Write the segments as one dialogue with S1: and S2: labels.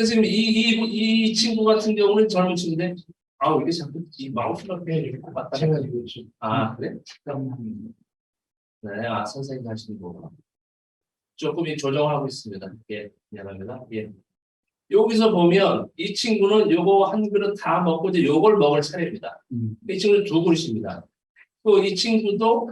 S1: 그래서 지금 이 친구 같은 경우는 젊은 친구인데, 아, 이게 자꾸 이 마우스가 그냥 이렇게 왔다
S2: 제가
S1: 갔다.
S2: 이거 지금
S1: 아, 그래? 네, 아, 선생님 하시는 거구나. 조금 조정하고 있습니다. 예, 미안합니다. 예. 여기서 보면 이 친구는 요거 한 그릇 다 먹고 이제 요걸 먹을 차례입니다. 이 친구는 두 그릇입니다. 또 이 친구도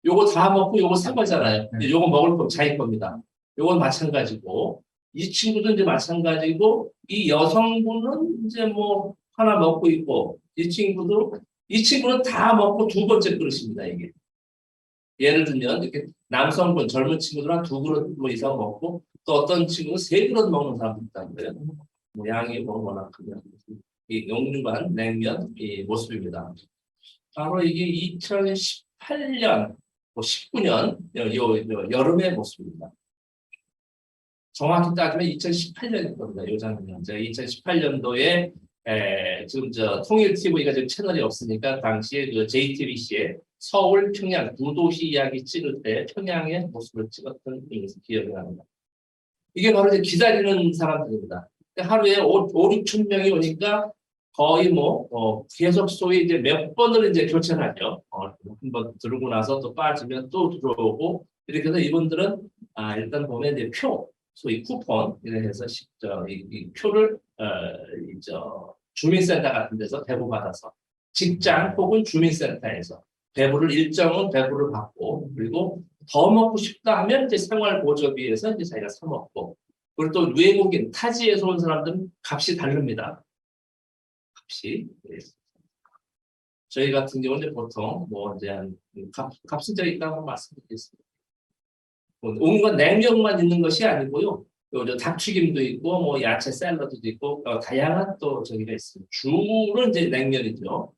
S1: 요거 다 먹고 요거 새 거잖아요.
S2: 네.
S1: 요거 먹을 거 자기 겁니다. 요건 마찬가지고 이 친구도 이제 마찬가지고 이 여성분은 이제 뭐 하나 먹고 있고 이 친구는 다 먹고 두 번째 그릇입니다. 이게 예를 들면 이렇게 남성분 젊은 친구들 한 두 그릇 뭐 이상 먹고 또 어떤 친구는 세 그릇 먹는 사람도 있다는 거예요. 뭐 양이 뭐 워낙 크면 이 영유관 냉면 이 모습입니다. 바로 이게 2018년, 뭐 19년 여름의 모습입니다. 정확히 따지면 2018년일 겁니다. 이 장면. 제가 2018년도에 지금 통일 TV가 지금 채널이 없으니까 당시에 그 JTBC에 서울, 평양 두 도시 이야기 찍을 때 평양의 모습을 찍었던 기억이 납니다. 이게 바로 이제 기다리는 사람들입니다. 하루에 5, 6천 명이 오니까 거의 계속 소위 이제 몇 번을 이제 교체를 하죠. 한번 들고 나서 또 빠지면 또 들어오고 이렇게 해서 이분들은 일단 보면 이제 소위 쿠폰 이렇게 해서 이 표를 주민센터 같은 데서 배부받아서 직장 혹은 주민센터에서 일정은 배부를 받고 그리고 더 먹고 싶다 하면 이제 생활보조비에서 이제 자기가 사 먹고 그리고 또 외국인 타지에서 온 사람들은 값이 다릅니다. 값이. 저희 같은 경우는 보통 값은 저기 있다고 말씀드리겠습니다. 온갖 냉면만 있는 것이 아니고요. 또 닭튀김도 있고 뭐 야채 샐러드도 있고 다양한 또 저기가 있습니다. 주로 이제 냉면이죠.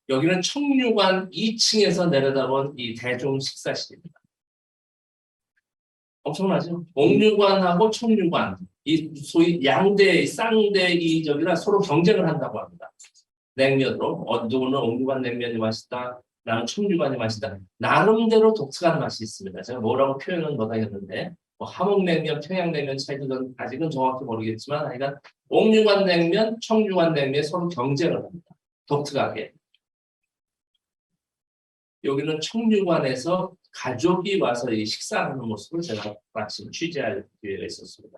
S1: 여기는 청류관 2층에서 내려다본 이 대중 식사실입니다. 엄청나죠? 옥류관하고 청류관 이 소위 양대, 쌍대 이 저기라 서로 경쟁을 한다고 합니다. 냉면으로 누구는 옥류관 냉면이 맛있다, 나는 청류관이 맛있다. 나름대로 독특한 맛이 있습니다. 제가 뭐라고 표현은 못하겠는데 함흥냉면, 평양냉면 차이도 아직은 정확히 모르겠지만 하여간 옥류관 냉면, 청류관 냉면 서로 경쟁을 합니다. 독특하게. 여기는 청류관에서 가족이 와서 이 식사하는 모습을 제가 마침 취재할 기회가 있었습니다.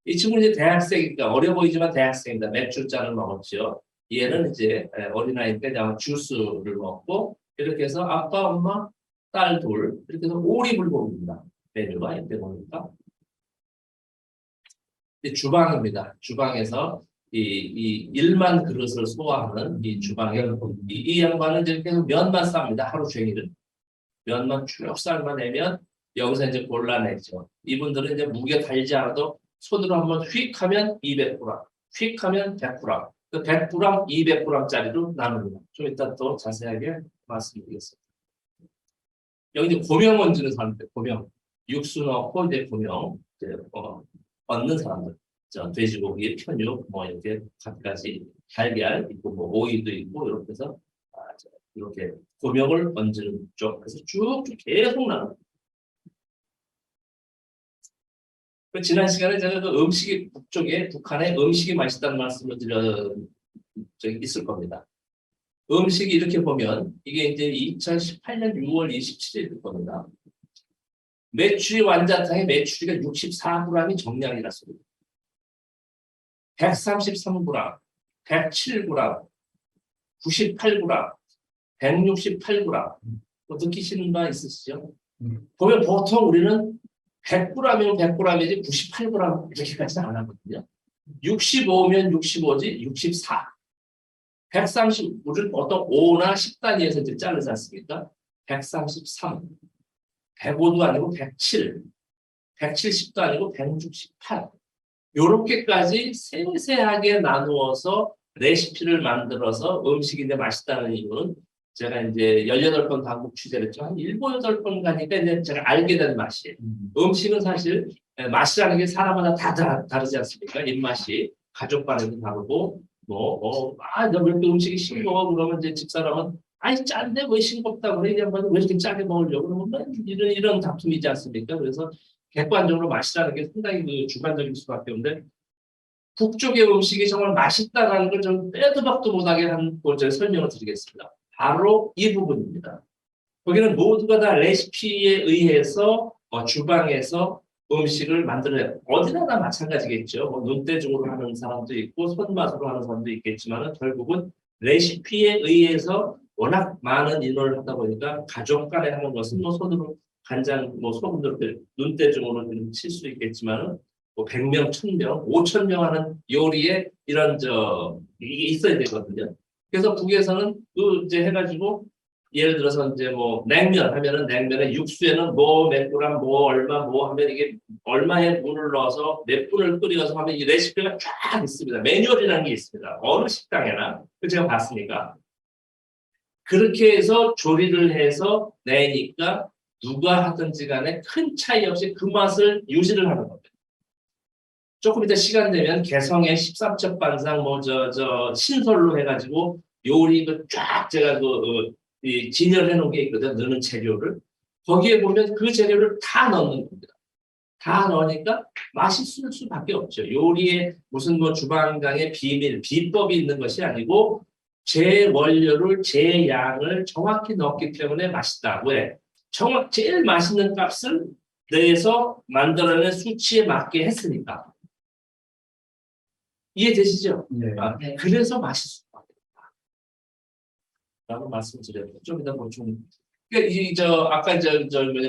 S1: 이 친구는 이제 대학생이니까 어려 보이지만 대학생입니다. 맥주잔을 먹었죠. 얘는 이제 어린아이니까 주스를 먹고 이렇게 해서 아빠, 엄마, 딸 둘 이렇게 해서 오리불 봅니다. 메뉴가 이때 보니까 주방입니다. 주방에서 이 1만 그릇을 소화하는 이 주방에 이 양반은 이제 계속 면만 쌉니다. 하루 종일은 면만 쭉 삶아내면 여기서 이제 골라내죠. 이분들은 이제 무게 달지 않아도 손으로 한번 휙 하면 200g, 휙 하면 100g, 그 100g, 200g짜리로 나눕니다. 좀 이따 또 자세하게 말씀드리겠습니다. 여기 이제 고명 얹는 사람들, 고명 육수 넣고 이제 고명 얹는 사람들. 돼지고기, 편육, 이렇게 갖가지 달걀 있고 오이도 있고 이렇게 해서 이렇게 고명을 얹는 쪽 그래서 쭉쭉 계속 나눠. 지난 시간에 제가 그 음식이 북한의 음식이 맛있다는 말씀을 있을 겁니다. 음식이 이렇게 보면 이게 이제 2018년 6월 27일일 겁니다. 메추리 완자탕의 메추리가 64g이 정량이라습니다. 133g, 107g, 98g, 168g. 느끼시는 바 있으시죠? 보면 보통 우리는 100g이면 100g이지 98g 이렇게까지는 안 하거든요. 65면 65지 64. 130, 우리는 보통 5나 10단위에서 이제 자르지 않습니까? 133, 105도 아니고 107, 170도 아니고 168. 요렇게까지 세세하게 나누어서 레시피를 만들어서 음식이 이제 맛있다는 이유는 제가 이제 18번 방북 취재를 했죠. 한 7, 8번 가니까 이제 제가 알게 된 맛이에요. 음식은 사실 맛이라는 게 사람마다 다 다르지 않습니까? 입맛이 가족 간에도 다르고 왜 이렇게 음식이 싱거워? 그러면 이제 집사람은 아니 짠데 왜 싱겁다고 그래? 이 양반은 왜 이렇게 짜게 먹으려고 그러면 이런 다툼이지 않습니까? 그래서 객관적으로 맛이라는 게 상당히 그 주관적일 수밖에 없는데 북쪽의 음식이 정말 맛있다라는 걸 좀 빼도 박도 못하게 한 제가 설명을 드리겠습니다. 바로 이 부분입니다. 거기는 모두가 다 레시피에 의해서 주방에서 음식을 만들어내요. 어디나 다 마찬가지겠죠. 뭐 눈대중으로 하는 사람도 있고 손맛으로 하는 사람도 있겠지만 결국은 레시피에 의해서 워낙 많은 인원을 하다 보니까 가족 간에 하는 것은 뭐 손으로 간장, 뭐 소금으로 눈대중으로 칠 수 있겠지만은 뭐 100명, 1000명, 5000명 하는 요리에 이런 이게 있어야 되거든요. 그래서 북에서는 그 이제 해가지고 예를 들어서 이제 뭐 냉면 하면은 냉면에 육수에는 뭐 몇 그램 뭐 얼마 뭐 하면 이게 얼마의 물을 넣어서 몇 분을 끓여서 하면 이 레시피가 쫙 있습니다. 매뉴얼이라는 게 있습니다. 어느 식당에나 제가 봤으니까 그렇게 해서 조리를 해서 내니까 누가 하든지 간에 큰 차이 없이 그 맛을 유지를 하는 겁니다. 조금 이따 시간 되면 개성의 13첩 반상 뭐 신설로 해가지고 요리 쫙 제가 진열해 놓은 게 있거든. 넣는 재료를 거기에 보면 그 재료를 다 넣는 겁니다. 다 넣으니까 맛있을 수밖에 없죠. 요리에 무슨 뭐 주방장의 비법이 있는 것이 아니고 제 원료를 제 양을 정확히 넣기 때문에 맛있다. 왜? 제일 맛있는 값을 내서 만들어낸 수치에 맞게 했으니까. 이해되시죠?
S2: 네.
S1: 네. 그래서 맛있을 것 같다. 라고 말씀드려요. 좀 이따 보충. 그러니까 아까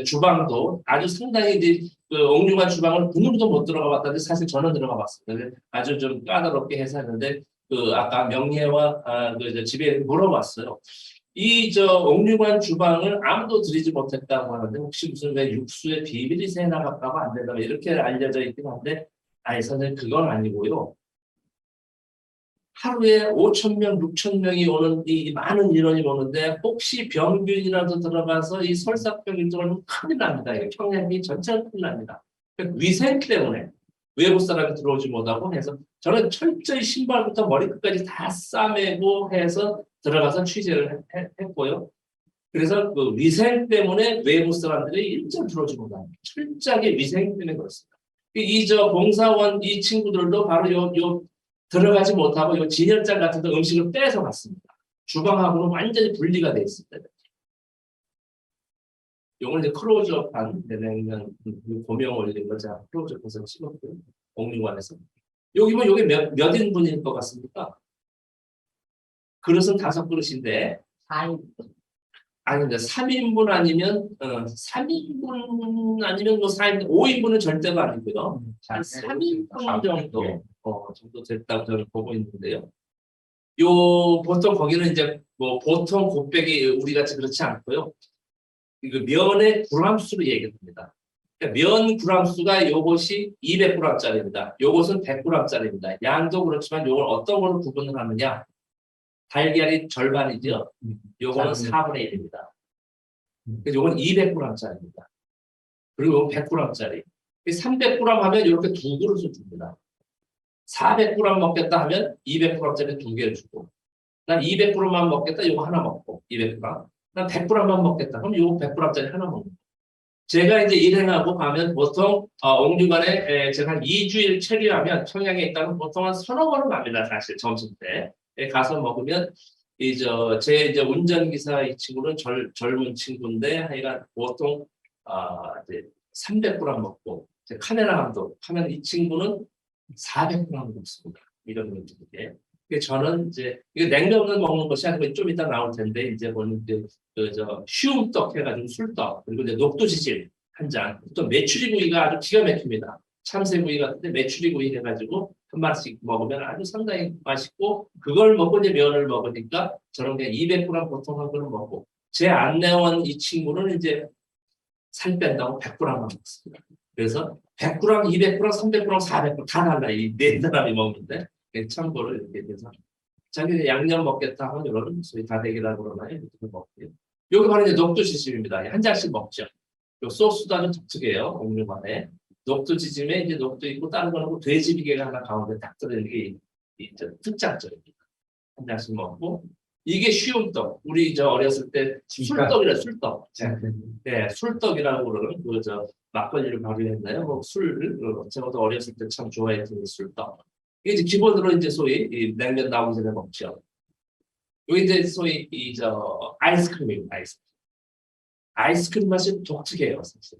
S1: 주방도 아주 상당히 이제 옥류관 주방을 군으로도 못 들어가 봤다는데 사실 저는 들어가 봤습니다. 아주 좀 까다롭게 해서 했는데 아까 명예와 집에 물어봤어요. 이 옥류관 주방을 아무도 들이지 못했다고 하는데 혹시 무슨 왜 육수에 비밀이 새 나갈까봐 안 된다고 이렇게 알려져 있긴 한데 아니 선생님 그건 아니고요. 하루에 5,000명, 6,000명이 오는 이 많은 인원이 오는데 혹시 병균이라도 들어가서 이 설사병이 들어오면 큰일 납니다. 평양이 전체가 큰일 납니다. 위생 때문에 외국 사람이 들어오지 못하고 해서 저는 철저히 신발부터 머리끝까지 다 싸매고 해서 들어가서 취재를 했고요. 그래서 그 위생 때문에 외국 사람들이 일절 들어오지 못합니다. 철저하게 위생 때문에 그렇습니다. 봉사원 이 친구들도 바로 들어가지 못하고 이 진열장 같은 데 음식을 빼서 갔습니다. 주방하고는 완전히 분리가 돼 있습니다. 요걸 이제 클로즈업한 냉면 고명 올린 거 제가 클로즈업해서 찍었고요. 옥류관에서. 여기 뭐 요게 몇 인분일 것 같습니까? 그릇은 5그릇인데
S2: 4인분.
S1: 아닙니다. 3인분 아니면 3인분 아니면 뭐 4인분, 5인분은 절대가 아니고요. 한 3인분 정도 됐다고 저는 보고 있는데요. 보통 거기는 이제 뭐 보통 곱빼기 우리 같이 그렇지 않고요. 이거 면의 g수로 얘기합니다. 그러니까 면 g수가 요것이 200g짜리입니다. 요것은 100g짜리입니다. 양도 그렇지만 요걸 어떤 걸로 구분을 하느냐? 달걀이 절반이죠. 요거는 4분의 1입니다. 그래서 요건 200g짜리입니다. 그리고 요건 100g짜리. 300g 하면 이렇게 2그릇을 줍니다. 400g 먹겠다 하면 200g짜리 2개를 주고 난 200g만 먹겠다 요거 하나 먹고 200g 난 100g만 먹겠다 그럼 요거 100g짜리 하나 먹고 제가 이제 일행하고 가면 보통 옥류관에 제가 한 2주일 체류하면 청양에 있다면 보통 한 서너 번은 갑니다. 사실 점심 때 가서 먹으면 제 운전기사 이 친구는 젊은 친구인데 하여간 보통 이제 300g 먹고 카메라 감독 하면 이 친구는 400g 먹습니다. 이런 분들에게. 저는 이제 이거 냉면을 먹는 것이 아니고 좀 이따 나올 텐데 이제 보는 쉬움떡 해가지고 술떡 그리고 이제 녹두지질 한 잔. 또 메추리구이가 아주 기가 막힙니다. 참새구이 같은데 메추리구이 해가지고 한 마리씩 먹으면 아주 상당히 맛있고 그걸 먹고 이제 면을 먹으니까 저는 그냥 200g 보통 한 그릇 먹고 제 안내원 이 친구는 이제 살 뺀다고 100g만 먹습니다. 그래서 100g, 200g, 300g, 400g 다 달라 이 네 사람이 먹는데 참고로 이렇게 돼서 자기 양념 먹겠다 하면 이런 소위 다대기라고 그러나요? 이렇게 먹고요. 여기 바로 이제 녹두지짐입니다. 한 잔씩 먹죠. 요 소스도 아주 독특해요. 옥류관에 녹두지짐에 이제 녹두 있고 다른 거는 돼지비계가 하나 가운데 딱 들어있는 게 특장점입니다. 한 잔씩 먹고 이게 쉬운 떡. 우리 저 어렸을 때 술떡이라 술떡. 네, 술떡이라고 그러는 그저 막걸리를 발효했나요? 뭐 술을 제가 또 어렸을 때 참 좋아했던 술떡. 이게 이제 기본으로 이제 소위 이 냉면 나오기 전에 먹죠. 여기 이제 소위 이 저 아이스크림입니다. 아이스크림 맛이 독특해요, 사실.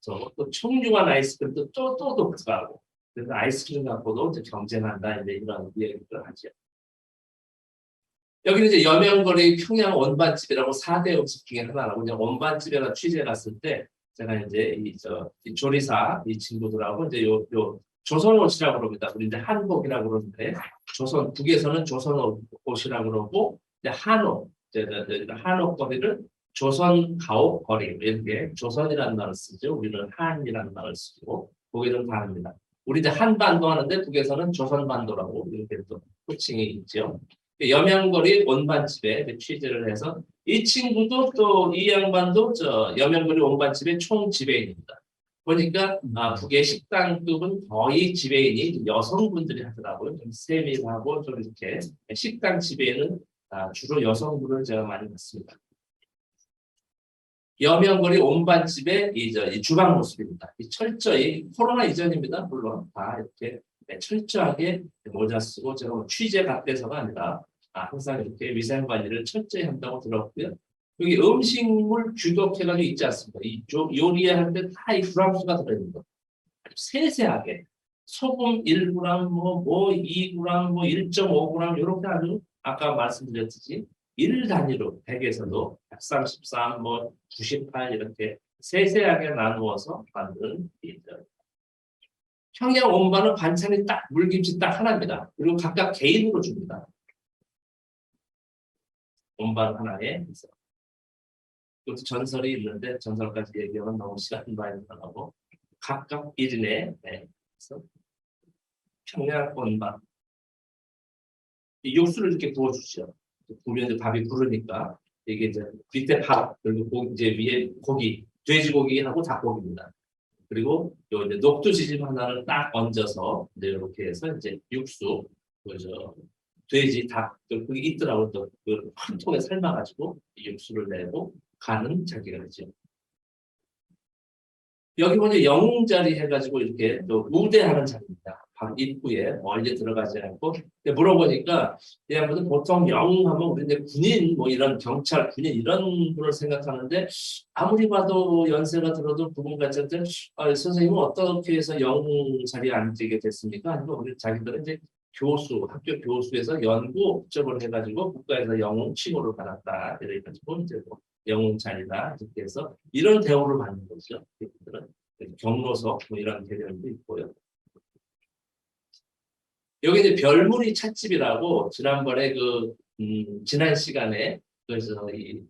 S1: 저또 청중한 아이스크림도 또 독특하고. 그래서 아이스크림 갖고도 이제 경쟁한다 이제 이런 얘기를 하죠. 여기는 이제 여명거리 평양 원반집이라고 4대 음식 중에 하나라고 이제 원반집에나 취재 갔을 때 제가 이제 이 조리사 이 친구들하고 이제 요 조선옷이라고 그럽니다. 우리 이제 한복이라고 그러는데 조선 북에서는 조선옷이라고 그러고 이제 한옥 한옥거리를 조선 가옥거리 이렇게 조선이라는 말을 쓰죠. 우리는 한이라는 말을 쓰고 거기는 다릅니다. 우리 이제 한반도 하는데 북에서는 조선반도라고 이렇게 또 호칭이 있죠. 여명거리 원반집에 취재를 해서 이 친구도 또 이 양반도 저 여명거리 원반집의 총 지배인입니다. 보니까 북의 식당급은 거의 지배인이 여성분들이 하더라고요. 좀 세밀하고 좀 이렇게 식당 지배인은 주로 여성분을 제가 많이 봤습니다. 여명거리 온반집의 이 주방 모습입니다. 이 철저히 코로나 이전입니다. 물론 다 이렇게 철저하게 모자 쓰고 제가 뭐 취재 갓돼서가 아니라 항상 이렇게 위생 관리를 철저히 한다고 들었고요. 여기 음식물 규격해가지고 있지 않습니까? 이쪽 요리하는데 다 이 그램수가 들어있는 거. 아주 세세하게 소금 1g, 뭐 2g, 뭐 1.5g 이렇게 아주 아까 말씀드렸듯이 1 단위로 100에서도 133, 뭐 98 이렇게 세세하게 나누어서 만든 평양 원반은 반찬이 딱 물김치 딱 하나입니다. 그리고 각각 개인으로 줍니다. 원반 하나에 이것도 전설이 있는데 전설까지 얘기하면 너무 시간이 많이 나가고 각각 1인에 그래서 평양 원반 이 육수를 이렇게 부어주죠. 보면 이제 밥이 부르니까 이게 이제 밑에 밥 그리고 이제 위에 고기 돼지고기하고 닭고기입니다. 그리고 요 이제 녹두지짐 하나를 딱 얹어서 이제 이렇게 해서 이제 육수 그저 돼지 닭 그게 있더라고 또 그 한 통에 삶아가지고 육수를 내고 간은 자기가 하죠. 여기 보니 영웅자리 해가지고 이렇게 또 우대하는 자리입니다. 방 입구에 멀리 들어가지 않고 물어보니까 이 양반들 보통 영웅하면 우리 이제 군인 뭐 이런 경찰 군인 이런 분을 생각하는데 아무리 봐도 연세가 들어도 그분 같은 때 선생님은 어떻게 해서 영웅 자리에 앉게 됐습니까? 아니면 우리 자기들은 이제 교수 학교 교수에서 연구 업적을 해가지고 국가에서 영웅 칭호를 받았다 이래가지고 이제 뭐 영웅 자리다 이렇게 해서 이런 대우를 받는 거죠. 그들은 경로석 뭐 이런 개념도 있고요. 여기 이제 별무리 찻집이라고 지난번에 지난 시간에 그래서 이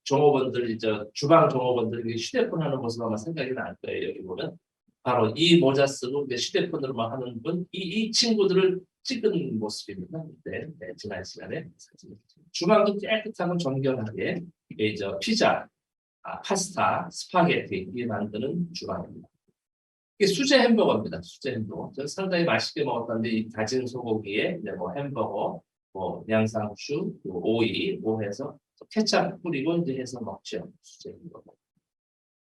S1: 종업원들 주방 종업원들이 휴대폰 하는 모습 아마 생각이 날 거예요. 여기 보면 바로 이 모자 쓰고 이제 휴대폰으로만 하는 분 이 친구들을 찍은 모습입니다. 네, 지난 시간에 주방도 깨끗하고 정결하게 피자, 파스타, 스파게티 이 만드는 주방입니다. 이게 수제 햄버거입니다. 수제 햄버거. 저는 상당히 맛있게 먹었는데 이 다진 소고기에 뭐 햄버거, 뭐 양상추, 뭐 오이, 뭐 해서 케첩 뿌리고 이제 해서 먹죠. 수제 햄버거.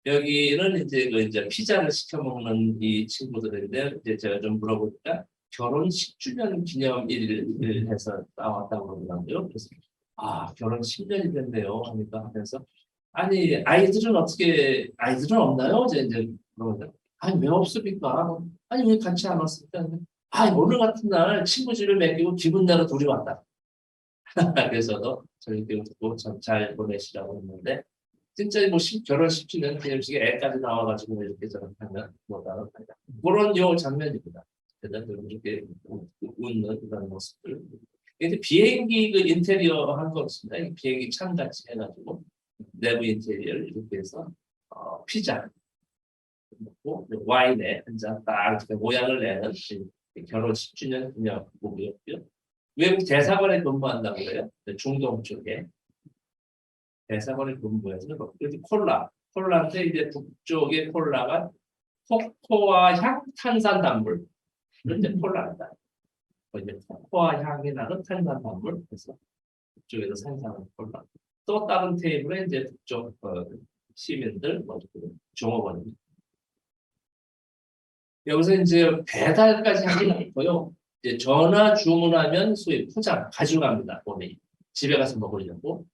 S1: 여기는 이제 피자를 시켜 먹는 이 친구들인데 이제 제가 좀 물어보니까 결혼 10주년 기념일을 해서 나왔다고 그러더라고요. 그래서 결혼 10년이 됐네요. 하면서 아니 아이들은 없나요? 이제 그러면 아니 왜 없습니까? 아니 왜 같이 안 왔을까? 오늘 같은 날 친구 집을 맡기고 기분 내러 둘이 왔다. 그래서도 저희 듣고 참 잘 보내시라고 했는데 진짜 뭐 결혼 10주년 기념식에 애까지 나와가지고 이렇게 저렇게 하면 뭐다는 그런 요 장면입니다. 이렇게 웃는 그런 모습들. 근데 비행기 인테리어 한 거 있습니다. 비행기 창 같이 해가지고 내부 인테리어를 이렇게 해서 피자 먹고 와인에 한 잔 딱 모양을 내는 결혼 10주년 기념복이었고요. 외국 대사관에 근무한다고 그래요. 중동 쪽에 대사관에 근무해서 콜라인데 이제 북쪽의 콜라가 코코아 향 탄산 단물 이제 콜라다. 이제 코코아 향이 나는 탄산 단물 그래서 북쪽에서 생산하는 걸로. 또 다른 테이블에 이제 북쪽 시민들, 뭐 종업원입니다. 여기서 이제 배달까지 하진 않고요. 이제 전화 주문하면 소위 포장 가져갑니다. 본인이 집에 가서 먹으려고.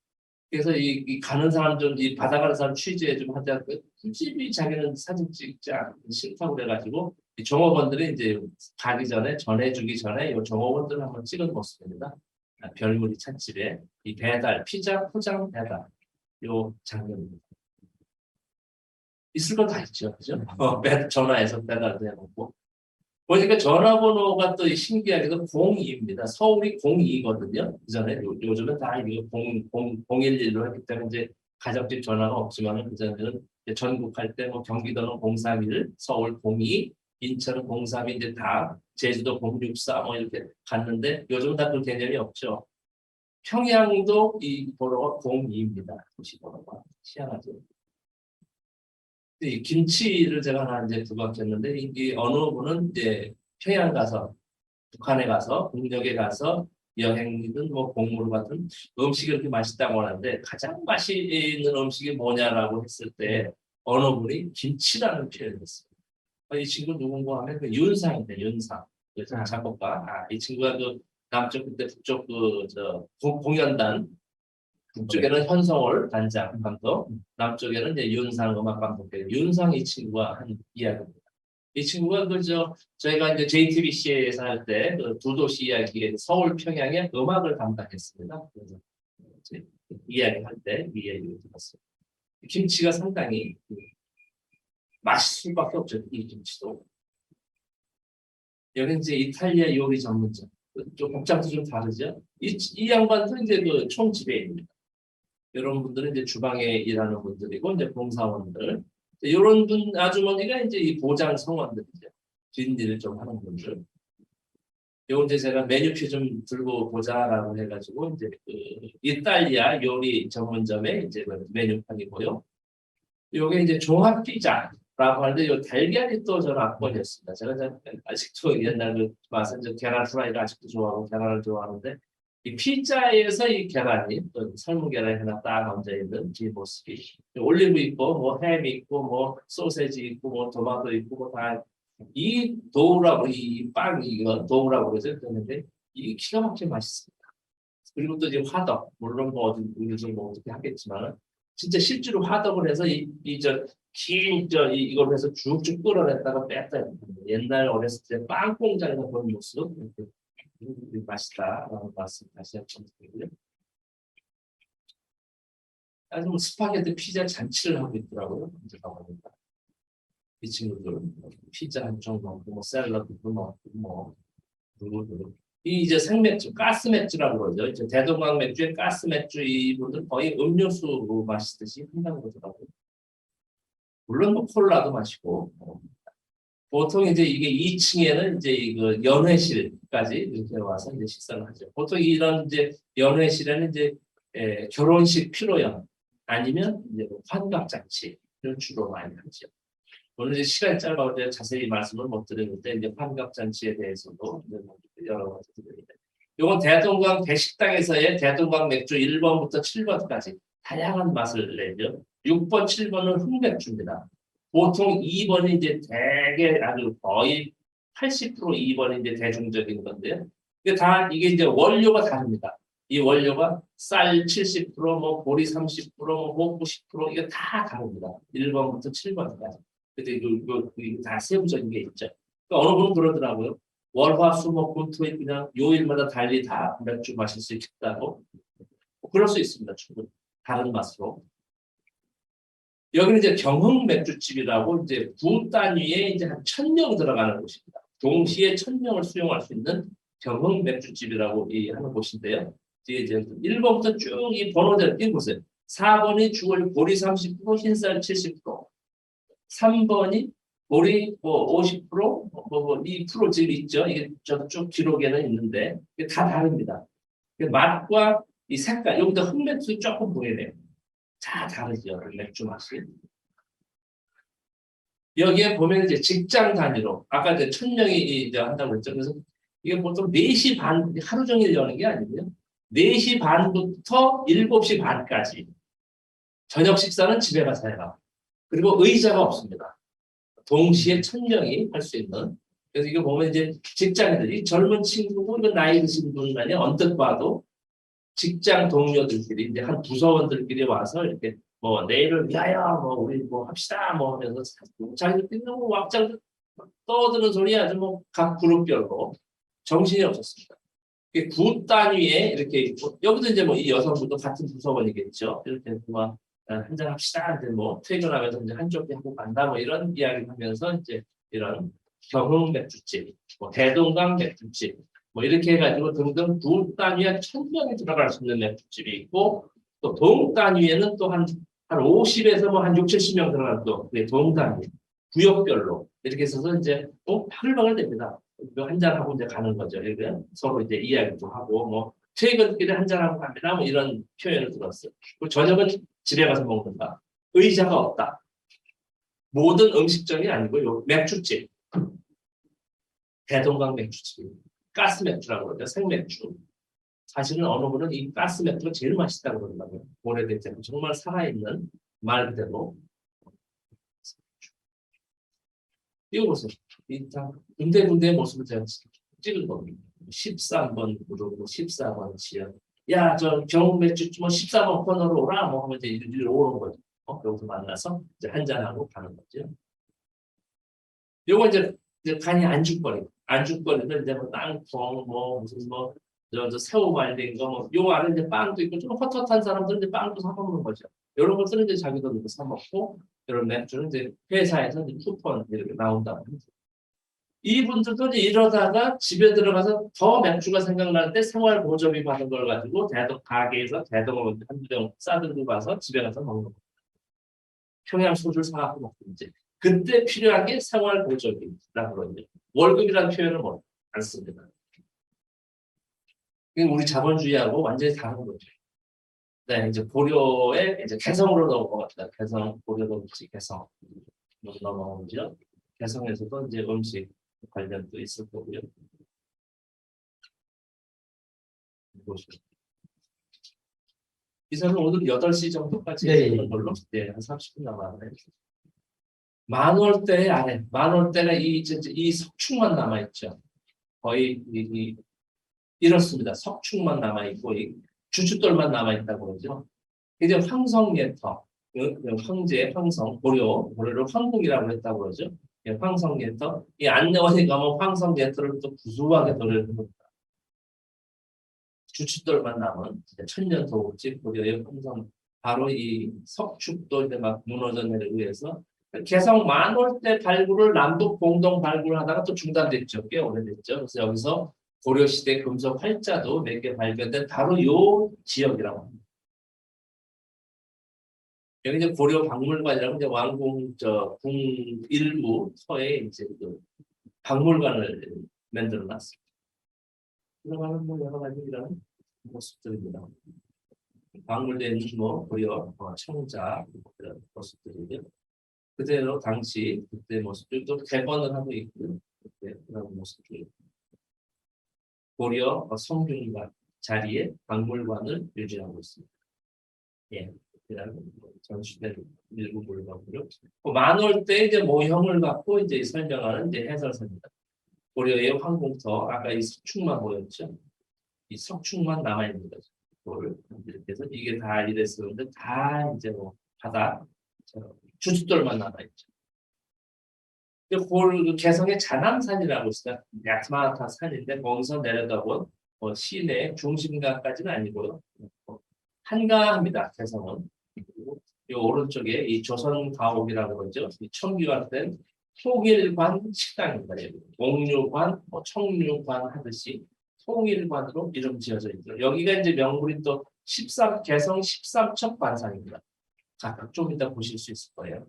S1: 그래서 이 가는 사람 좀 이 받아가는 사람 취재 좀 하자. 굳이 자기는 사진 찍지 않기 싫다고 그래가지고 이 종업원들이 이제 가기 전에 전해주기 전에 이 종업원들 한번 찍은 모습입니다. 별무리 찻집에 이 배달 피자 포장 배달 요 장면입니다. 있을 건 다 있죠, 그죠? 전화해서 배달도 해놓고. 보니까 전화번호가 또 신기하게도 02입니다. 서울이 02거든요. 그전에 요즘은 다 이거 011로 했기 때문에 이제 가정집 전화가 없지만 그전에는 전국 할 때 뭐 경기도는 031, 서울 02, 인천은 032 이제 다 제주도 064 뭐 이렇게 갔는데 요즘은 다 그 개념이 없죠. 평양도 이 번호가 02입니다. 도시 번호가 희한하죠. 이 김치를 제가 하나 이제 부각했는데 이 어느 분은 이제 평양 가서 북한에 가서 북녘에 가서 여행이든 뭐 공무로 같은 음식이 이렇게 맛있다고 하는데 가장 맛있는 음식이 뭐냐라고 했을 때 어느 분이 김치라는 표현을 했어요. 이 친구 누군가 하면 그 윤상인데 윤상 그 작곡가. 이 친구가 그 남쪽 그때 북쪽 그저 공연단 북쪽에는 현성월 단장 감독, 남쪽에는 이제 윤상 음악 감독. 윤상 이 친구가 한 이야기입니다. 이 친구가 저희가 이제 JTBC에서 할 때 그 두 도시 이야기에 서울 평양의 음악을 담당했습니다. 그래서 이야기할 때 이 이야기를 들었어요. 김치가 상당히 맛있을 수밖에 없죠. 이 김치도. 여기 이제 이탈리아 요리 전문점. 좀 복장도 좀 다르죠. 이 양반도 이제 그 총지배입니다. 이런 분들은 이제 주방에 일하는 분들이고 이제 봉사원들 이런 분 아주머니가 이제 이 보장 성원들이죠. 뒷일을 좀 하는 분들. 요 이제 제가 메뉴표 좀 들고 보자라고 해가지고 이제 그 이탈리아 요리 전문점의 이제 메뉴판이고요. 요게 이제 종합 피자라고 하는데 요 달걀이 또 저는 압권이었습니다. 제가 아직도 옛날 그 맛은 계란 프라이를 아직도 좋아하고 계란을 좋아하는데 이 피자에서 이 계란이 삶은 계란이 하나 딱 얹어 있는 이 모습이 올리브 있고 뭐 햄 있고 뭐 소세지 있고 뭐 토마토 있고 뭐 다 이 도우라고 이 빵 이거 도우라고 그러죠. 그런데 이 기가 막히게 맛있습니다. 그리고 또 이제 화덕 물론 뭐 어디 우리 뭐 어떻게 하겠지만 진짜 실제로 화덕을 해서 이걸 해서 쭉쭉 끌어냈다가 뺐다. 옛날 어렸을 때 빵 공장에서 본 모습 맛있다라는 말씀 다시 한번 드리고요. 아주 뭐 스파게티 피자 잔치를 하고 있더라고요. 이제 가보니까 이 친구들 피자 한쪽 먹고 뭐 샐러드도 먹고 뭐 누구들 이 이제 생맥주 가스 맥주라고 그러죠. 이제 대동강 맥주의 가스 맥주 이분들 거의 음료수 마시듯이 한다고 그러더라고요. 물론 뭐 콜라도 마시고 보통 이제 이게 2층에는 이제 이거 연회실까지 이렇게 와서 이제 식사를 하죠. 보통 이런 이제 연회실에는 이제 결혼식 피로연 아니면 이제 뭐 환갑 잔치를 주로 많이 하죠. 오늘 이제 시간이 짧아서 자세히 말씀을 못 드리는데 이제 환갑 잔치에 대해서도 여러 가지 드립니다. 이건 대동강 대식당에서의 대동강 맥주 1번부터 7번까지 다양한 맛을 내죠. 6번, 7번은 흑맥주입니다. 보통 2번이 이제 대개 아주 거의 80% 2번이 이제 대중적인 건데요. 이게 이제 원료가 다릅니다. 이 원료가 쌀 70%, 뭐 보리 30%, 뭐 90% 이게 다 다릅니다. 1번부터 7번까지. 근데 이거 다 세부적인 게 있죠. 그러니까 어느 분은 그러더라고요. 월화수목금토일 그냥 요일마다 달리 다 맥주 마실 수 있다고. 그럴 수 있습니다. 충분히 다른 맛으로. 여기는 이제 경흥 맥주집이라고 이제 부 단위에 이제 한 1,000명 들어가는 곳입니다. 동시에 1,000명을 수용할 수 있는 경흥 맥주집이라고 하는 곳인데요. 이제 1번부터 쭉 이 번호대로 띄보세요. 4번이 주얼 보리 30%, 흰쌀 70%, 3번이 보리 뭐 50%, 뭐 2% 지금 있죠. 이게 저쪽 기록에는 있는데 이게 다 다릅니다. 맛과 이 색깔, 여기다 흑맥주 조금 보이네요. 다 다르죠. 맥주 맛이. 여기에 보면 이제 직장 단위로 아까 이제 1,000명이 이제 한다고 했죠. 그래서 이게 보통 4시 반 하루 종일 여는 게 아니고요. 4시 반부터 7시 반까지. 저녁 식사는 집에 가서 해라. 그리고 의자가 없습니다. 동시에 1000명이 할 수 있는. 그래서 이거 보면 이제 직장인들이 젊은 친구고 이거 나이 드신 분만이 언뜻 봐도 직장 동료들끼리 이제 한 부서원들끼리 와서 이렇게 뭐 내일을 위하여 뭐 우리 뭐 합시다 뭐 하면서 자기들끼리 너무 왁장 떠드는 소리 아주 뭐 각 그룹별로 정신이 없었습니다. 구 단위에 이렇게 있고 여기도 이제 뭐 이 여성분도 같은 부서원이겠죠. 이렇게 뭐 한잔 합시다. 이제 뭐 퇴근하면서 이제 한쪽 하고 간다 뭐 이런 이야기를 하면서 이제 이런 경흥 맥주집, 뭐 대동강 맥주집 뭐 이렇게 해가지고 등등 구 단위에 1000명이 들어갈 수 있는 맥주집이 있고 또 동 단위에는 또 한 50에서 뭐 한 6, 70명 들어갈 또 동 단위 구역별로 이렇게 있어서 이제 바글바글 됩니다. 한잔하고 이제 가는 거죠. 이렇게 서로 이제 이야기도 하고 뭐 퇴근길에 한잔하고 갑니다. 뭐 이런 표현을 들었어요. 그리고 저녁은 집에 가서 먹는다. 의자가 없다. 모든 음식점이 아니고 요 맥주집. 대동강 맥주집. 가스 맥주라고 그러죠. 생맥주. 사실은 어느 분은 이 가스 맥주가 제일 맛있다고 그러더라고요. 오래됐잖아요. 정말 살아있는 말 그대로. 이거 보세요. 군데군데 모습을 제가 찍은 겁니다. 13번 그룹, 14번 지역. 야, 저 경북 맥주 뭐 14번 코너로 오라. 뭐 하면 이제 이리로 오는 거죠. 여기서 만나서 이제 한잔하고 가는 거죠. 요거 이제 간이 안주거리. 안주거리는 이제 뭐 땅콩, 뭐 무슨 뭐 저 새우 말린 거, 뭐 요 안에 이제 빵도 있고 좀 헛헛한 사람들은 이제 빵도 사 먹는 거죠. 이런 것들은 이제 자기도 이렇게 사 먹고 이런 맥주는 이제 회사에서 이제 쿠폰 이렇게 나온다고 합니다. 이분들도 이러다가 집에 들어가서 더 맥주가 생각날 때 생활 보조비 받은 걸 가지고 대동 가게에서 대동을 한두 병 싸들고 가서 집에 가서 먹는 거예요. 평양 소주를 사갖고 먹든지. 그때 필요한 게 생활 보조비라고 그러죠. 월급이라는 표현을 안 씁니다. 우리 자본주의하고 완전히 다른 거죠. 네, 이제 고려에 이제 개성으로 넘어갑니다. 개성, 고려도 없이 개성 넘어오죠. 개성에서도 이제 음식 관련도 있을 거고요. 이사는 오늘 8시 정도까지 있는 걸로 네, 한 30분 남았네요. 만월대 안에 만월대가 이 석축만 남아 있죠. 거의 이렇습니다. 석축만 남아 있고 이 주춧돌만 남아 있다고 그러죠. 이제 황성예터, 황제, 황성, 고려를 황국이라고 했다고 그러죠. 황성예터, 이 안내원에 가면 황성예터를 또 구수하게 노래를 합니다. 주춧돌만 남은 천년 도읍집 고려의 황성, 바로 이 석축도 이제 막 무너져 내리고 해서 개성 만월대 발굴을 남북 공동 발굴하다가 또 중단됐죠. 꽤 오래됐죠. 그래서 여기서 고려시대 금속 활자도 몇 개 발견된 바로 요 지역이라고 합니다. 여기 이제 고려 박물관이라고 이제 왕궁 궁 일부 서에 이제 그 박물관을 만들어 놨습니다. 들어가면 뭐 여러 가지 이런 모습들입니다. 박물된 뭐 고려 청자 이런 모습들이죠. 그대로 당시 그때 모습들 또 개번을 하고 있고 그때 그런 모습들. 고려 성균관 자리에 박물관을 유지하고 있습니다. 예. 전시된 일부 물건으로 만월대 이제 모형을 갖고 이제 설명하는 이제 해설서입니다. 고려의 황궁터 아까 이 석축만 보였죠. 이 석축만 남아 있는 거죠. 이렇게 해서 이게 다 이랬었는데 다 이제 뭐 바다 주춧돌만 남아 있죠. 그 개성의 자남산이라고 있어요. 야트마타 산인데 거기서 내려다본 시내 중심가까지는 아니고요. 한가합니다. 개성은. 이 오른쪽에 이 조선 가옥이라고 그러죠. 이 청기화된 통일관 식당입니다. 옥류관, 청류관 하듯이 통일관으로 이름 지어져 있죠. 여기가 이제 명물인 또 개성 13척 관상입니다. 각각 좀 이따 보실 수 있을 거예요.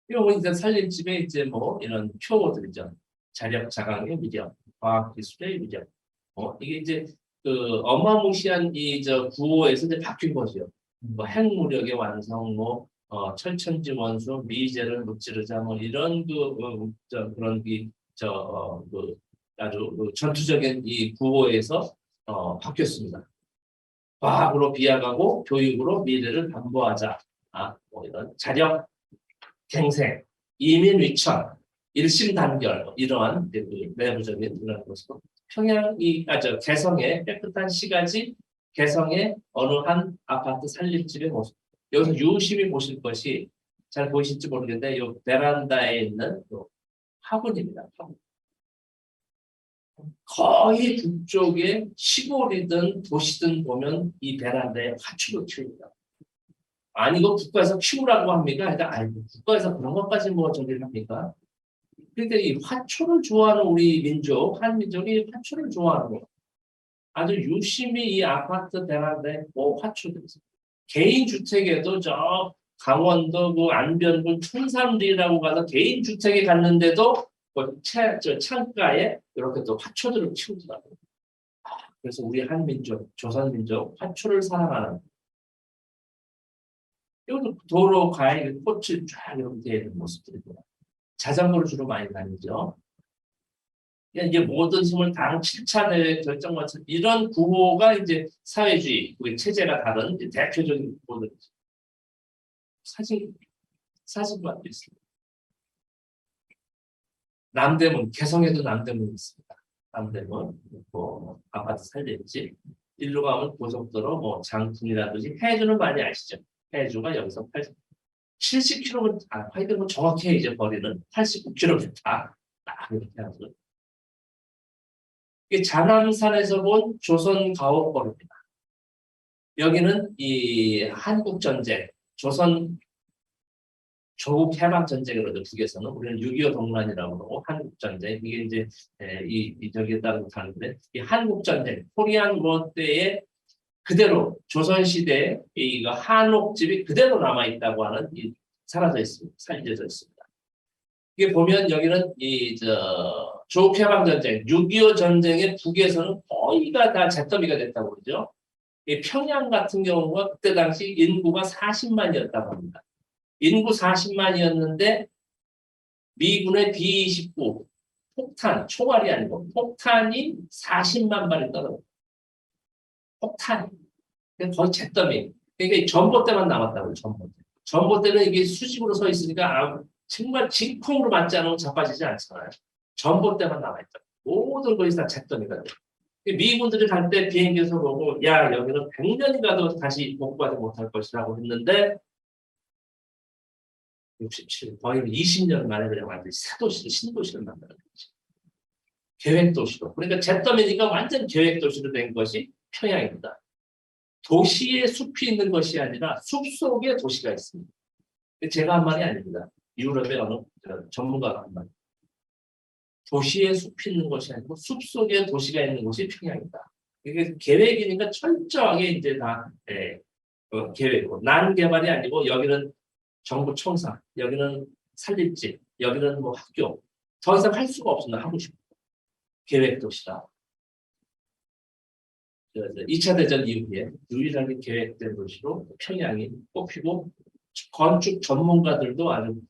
S1: 이런 이제 살림집에 이제 뭐 이런 표어들이죠. 자력 자강의 미력, 과학 기술의 미력. 이게 이제 그 어마무시한 구호에서 이제 바뀐 거죠. 뭐 핵무력의 완성, 철천지 원수, 미제를 무찌르자, 뭐 이런 그런 아주 전투적인 이 구호에서 바뀌었습니다. 과학으로 비약하고 교육으로 미래를 담보하자. 뭐 이런 자력, 갱생, 이민 위천, 일심 단결 뭐 이러한 그 내부적인 이런 것으로 평양이 개성의 깨끗한 시가지, 개성의 어느 한 아파트 살림집의 모습. 여기서 유심히 보실 것이 잘 보이실지 모르겠는데 이 베란다에 있는 화분입니다. 화분. 거의 북쪽에 시골이든 도시든 보면 이 베란다에 화초를 키웁니다. 아니 이거 국가에서 키우라고 합니까? 그러니까 아이고 국가에서 그런 것까지 뭐 저기를 합니까? 그러니까 이 화초를 좋아하는 우리 민족, 한민족이 화초를 좋아하는 거. 아주 유심히 이 아파트 베란다에 꼭 화초들이 있어요. 개인 주택에도 저 강원도 그 안변군 춘삼리라고 가서 개인 주택에 갔는데도 저 창가에 이렇게 또 화초들을 키우더라고요. 그래서 우리 한민족, 조선민족 화초를 사랑하는 이것도 도로 가에 꽃이 쫙 이렇게 되어 있는 모습들이고요. 자전거를 주로 많이 다니죠. 이게 모든 힘을 당 7차 대회 결정 마친 이런 구호가 이제 사회주의 우리 체제가 다른 대표적인 구호들이죠. 사진만 있습니다. 남대문, 개성에도 남대문이 있습니다. 남대문, 뭐 아파트 살림집, 일로 가면 고속도로, 뭐 장fun이라든지 해주는 많이 아시죠? 해주가 여기서 70km, 하여튼 뭐 정확히 이제 거리는 89km 딱 이렇게 하죠. 이게 자남산에서 본 조선 가옥거리입니다. 여기는 이 한국 전쟁, 조선 조국 해방 전쟁으로 북에서는 우리는 6.25 동란이라고 그러고 한국 전쟁 이게 이제 저기에 따라 다른데 이 한국 전쟁 코리안 워 때에 그대로 조선 시대 이 한옥집이 그대로 남아 있다고 하는 사라져 있습니다. 살려져 있습니다. 이게 보면 여기는 조국 해방 전쟁, 6.25 전쟁의 북에서는 거의가 다 잿더미가 됐다고 그러죠. 이 평양 같은 경우가 그때 당시 인구가 40만이었다고 합니다. 인구 40만이었는데 미군의 B-29 폭탄, 총알이 아니고 폭탄이 40만 발이 떨어졌어요. 폭탄이. 거의 잿더미. 그러니까 전봇대만 남았다고요. 전봇대. 전봇대는 이게 수직으로 서 있으니까 정말 진空으로 맞지 않으면 자빠지지 않잖아요. 전봇대만 남아있다. 모든 것이 다 잿더미가 돼요. 미군들이 갈 때 비행기에서 보고 야 여기는 100년이 가도 다시 복구하지 못할 것이라고 했는데 67, 거의 20년 만에 그냥 완전히 새 도시를, 신도시를 만드는 거지. 계획도시로. 그러니까 잿더미니까 완전 계획도시로 된 것이 평양입니다. 도시에 숲이 있는 것이 아니라 숲속에 도시가 있습니다. 제가 한 말이 아닙니다. 유럽의 어느 전문가가 한 말. 도시에 숲이 있는 것이 아니고 숲속에 도시가 있는 곳이 평양이다. 이게 계획이니까 철저하게 이제 다 계획이고 난개발이 아니고 여기는 정부 청사, 여기는 살림집, 여기는 뭐 학교. 더 이상 할 수가 없습니다. 하고 싶어. 계획도시다. 2차 대전 이후에 유일하게 계획된 도시로 평양이 꼽히고 건축 전문가들도 아주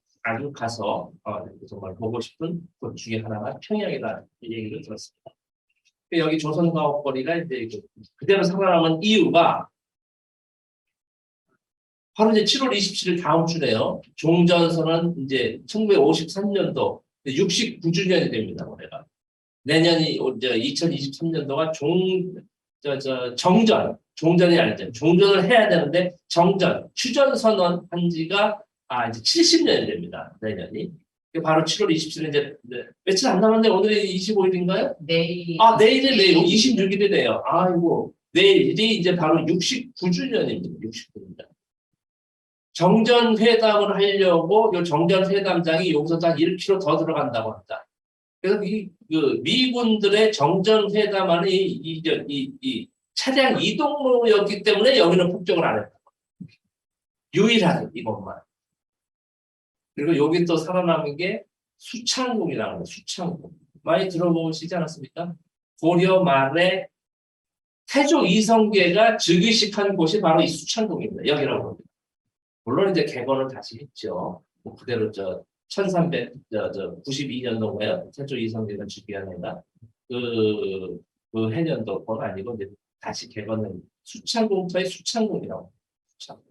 S1: 가서 정말 보고 싶은 곳 중에 하나가 평양이다 이 얘기를 들었습니다. 여기 조선가옥거리가 이제 그대로 살아남은 이유가 바로 이제 7월 27일 다음 주네요. 종전선언 이제 1953년도 69주년이 됩니다. 올해가. 내년이 이제 2023년도가 종전이 아니죠. 종전을 해야 되는데 휴전선언 한 지가 이제 70년이 됩니다. 내년이. 바로 7월 27일 이제 며칠 안 남았는데 오늘이 25일인가요?
S2: 내일.
S1: 내일 26일이네요. 아이고 내일이 이제 바로 69주년입니다. 69주년. 정전회담을 하려고 이 정전회담장이 여기서 한 1km 더 들어간다고 합니다. 그래서 그 미군들의 정전회담하는 이 차량 이동로였기 때문에 여기는 폭격을 안 했다. 유일하게 이것만. 그리고 여기 또 살아남은 게 수창궁이라는 거예요. 수창궁. 많이 들어보시지 않았습니까? 고려 말에 태조 이성계가 즉위식한 곳이 바로 이 수창궁입니다. 여기라고 합니다. 물론 이제 개건을 다시 했죠. 뭐 그대로 1392년도고요. 태조 이성계가 즉위한 해가 그 해년도권 아니고 이제 다시 개건은 수창공터의 수창공이라고. 수창공.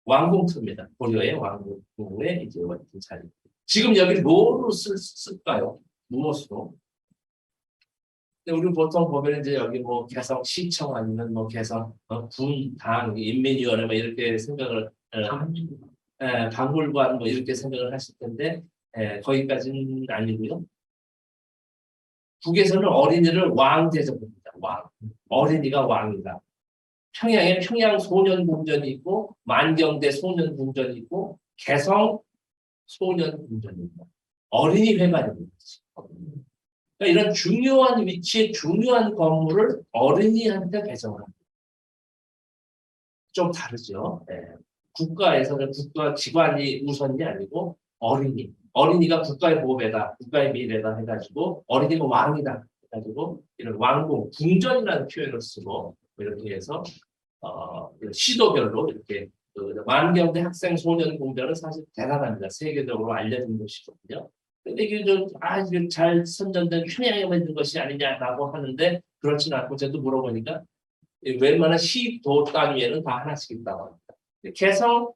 S1: 왕공터입니다. 고려의 왕공의 이제 원팀 자리. 지금 여기 뭐로 쓸까요? 무엇으로? 근데 우리 보통 보면 이제 여기 뭐 개성시청 아니면 뭐 개성 군, 당, 인민위원회 뭐 이렇게 생각을 박물관 뭐 이렇게 생각을 하실 텐데 거기까지는 아니고요. 북에서는 어린이를 왕 대접합니다. 왕. 어린이가 왕이다. 평양에 평양 소년궁전이 있고 만경대 소년궁전이 있고 개성 소년궁전입니다. 어린이 회관입니다. 그러니까 이런 중요한 위치에 중요한 건물을 어린이한테 배정을 합니다. 좀 다르죠. 네. 국가에서는 국가 기관이 우선이 아니고 어린이가 국가의 보배다, 국가의 미래다 해가지고 어린이가 왕이다 해가지고 이런 왕궁, 궁전이라는 표현을 쓰고 이렇게 해서 시도별로 이렇게 만경대 학생 소년 공전은 사실 대단합니다. 세계적으로 알려진 것이거든요. 근데 이게 이게 잘 선전된 평양에만 있는 것이 아니냐라고 하는데 그렇지는 않고 저도 물어보니까 웬만한 시도 단위에는 다 하나씩 있다고 합니다. 개성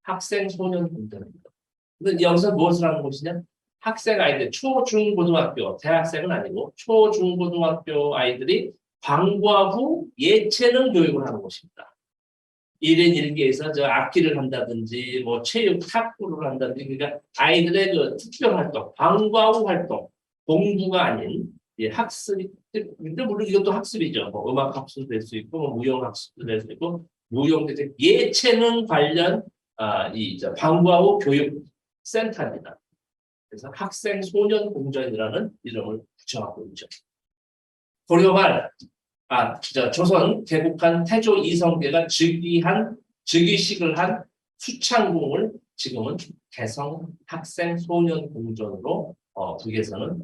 S1: 학생 소년 공전입니다. 근데 여기서 무엇을 하는 곳이냐? 학생 아이들, 초, 중, 고등학교, 대학생은 아니고 초, 중, 고등학교 아이들이 방과 후 예체능 교육을 하는 곳입니다. 1인 1개에서 저 악기를 한다든지 뭐 체육 탁구를 한다든지 그러니까 아이들의 그 특별 활동, 방과 후 활동, 공부가 아닌 학습이 근데 물론 이것도 학습이죠. 뭐 음악 학습도 될 수 있고 뭐 무용 학습도 될 수 있고 무용 예체능 관련 이저 방과 후 교육 센터입니다. 그래서 학생 소년 공전이라는 이름을 붙여갖고 있죠. 고려말 조선 개국한 태조 이성계가 즉위식을 한 수창궁을 지금은 개성 학생 소년 공전으로 북에서는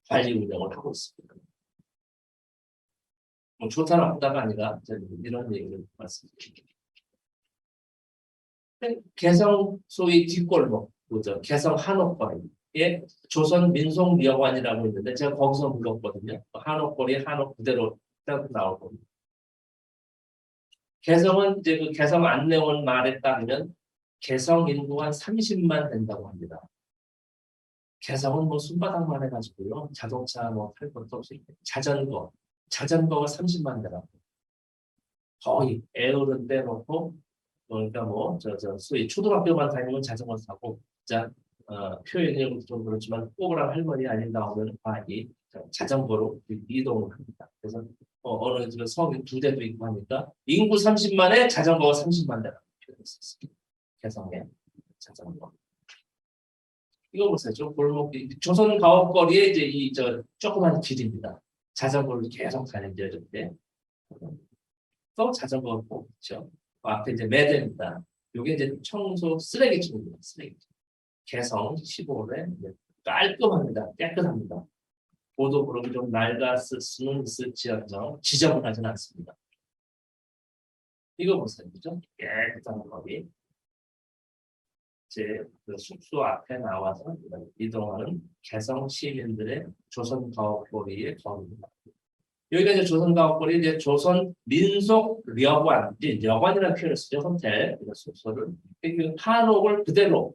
S1: 관리 운영을 하고 있습니다. 뭐 좋다 나쁘다가 아니라 이런 얘기를 말씀드립니다. 개성 소위 뒷골목, 개성 한옥거리에 조선 민속여관이라고 있는데 제가 거기서 묵었거든요. 한옥거리 한옥 그대로 나올 겁니다. 개성은 이제 그 개성 안내원 말에 따르면 개성 인구가 한 30만 된다고 합니다. 개성은 뭐 손바닥만 해가지고요. 자동차 뭐 탈 것도 없이 자전거가 30만 대라고. 거의 에어른 빼놓고 그러니까 뭐 소위 초등학교만 다니면 자전거 타고 진짜 표현이 좀 그렇지만 꼬부랑 할머니 아닌 나오면 아이 자전거로 이동을 합니다. 그래서 어느 성인 2대도 있고 하니까 인구 30만에 자전거가 30만 대라고 표현했었습니다. 개성에 자전거. 이거 보세요. 저 골목 조선 가옥거리에 이제 조그만 길입니다. 자전거를 계속 다니죠. 이렇게. 또 자전거 있죠. 앞에 이제 매대입니다. 이게 이제 청소 쓰레기통입니다. 쓰레기통. 개성 15회 깔끔합니다. 깨끗합니다. 보도구름이 좀 낡았을 있을지언정 지저분하지는 않습니다. 이거 보세요. 그죠? 깨끗한 거리. 그 숙소 앞에 나와서 이동하는 개성 시민들의 조선 가옥거리의 거리입니다. 여기가 이제 조선 가옥거리 이제 조선 민속여관, 여관이라는 표현을 쓰죠. 호텔 숙소를 한옥을 그대로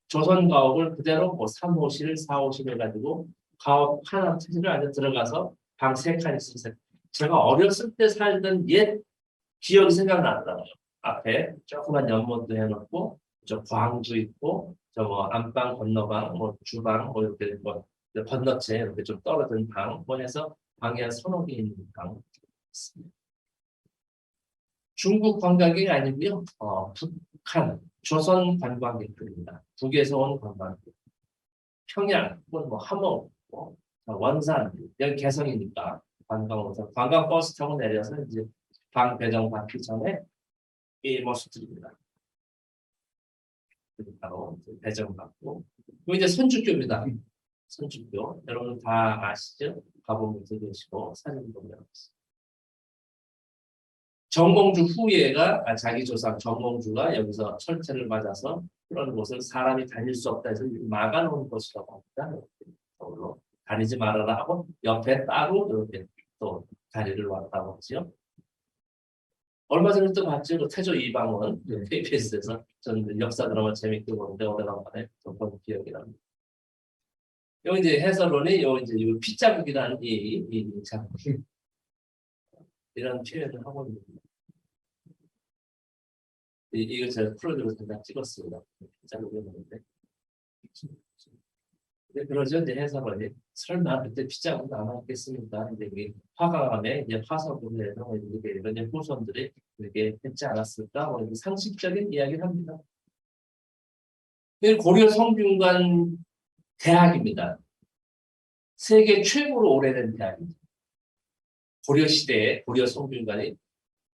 S1: 조선 가옥을 그대로 뭐 3호실, 4호실 해가지고 가옥 하나 체제를 안에 들어가서 방 3칸 있으면서 제가 어렸을 때 살던 옛 기억이 생각나더라고요. 앞에 조그만 연못도 해놓고 저 광도 있고 저 뭐 안방 건너방 뭐 주방 뭐 이렇게 뭐 건너채 이렇게 좀 떨어진 방 뭐 해서 방이 한 3~4개 있는 방 있습니다. 중국 관광객이 아니고요. 북한 조선 관광객들입니다. 북에서 온 관광객. 평양 혹은 뭐 함흥 뭐 원산 여기 개성이니까 관광 버스 타고 내려서 이제 방 배정 받기 전에 이 모습들입니다. 바로 배정받고 그리고 이제 선주교입니다. 선주교 여러분 다 아시죠? 가보면 되시고 사진 보면 정공주 후예가 자기 조상 정공주가 여기서 철퇴를 맞아서 그런 곳을 사람이 다닐 수 없다 해서 막아놓은 곳이라고 합니다. 서울로 다니지 말아라 하고 옆에 따로 이렇게 또 다리를 놨다고 하죠. 얼마 전에 또 봤죠. 그 태조 이방원 KBS에서 저는 역사 드라마 재밌게 보는데 오래간만에 본 기억이 납니다. 요 이제 해설론이 요 이제 요 핏자국이라는 이 작품 이런 표현을 하고 있는 이거 제가 프로그램을 잠깐 찍었습니다. 핏자국이었는데. 근데 그러죠. 이제 해설원이 설마 그때 핏자국 남았겠습니까? 이제 이 화강암에 이제 화석으로 해서 이런 후손들이 그렇게 했지 않았을까? 뭐 이렇게 상식적인 이야기를 합니다. 고려 성균관 대학입니다. 세계 최고로 오래된 대학입니다. 고려 시대에 고려 성균관이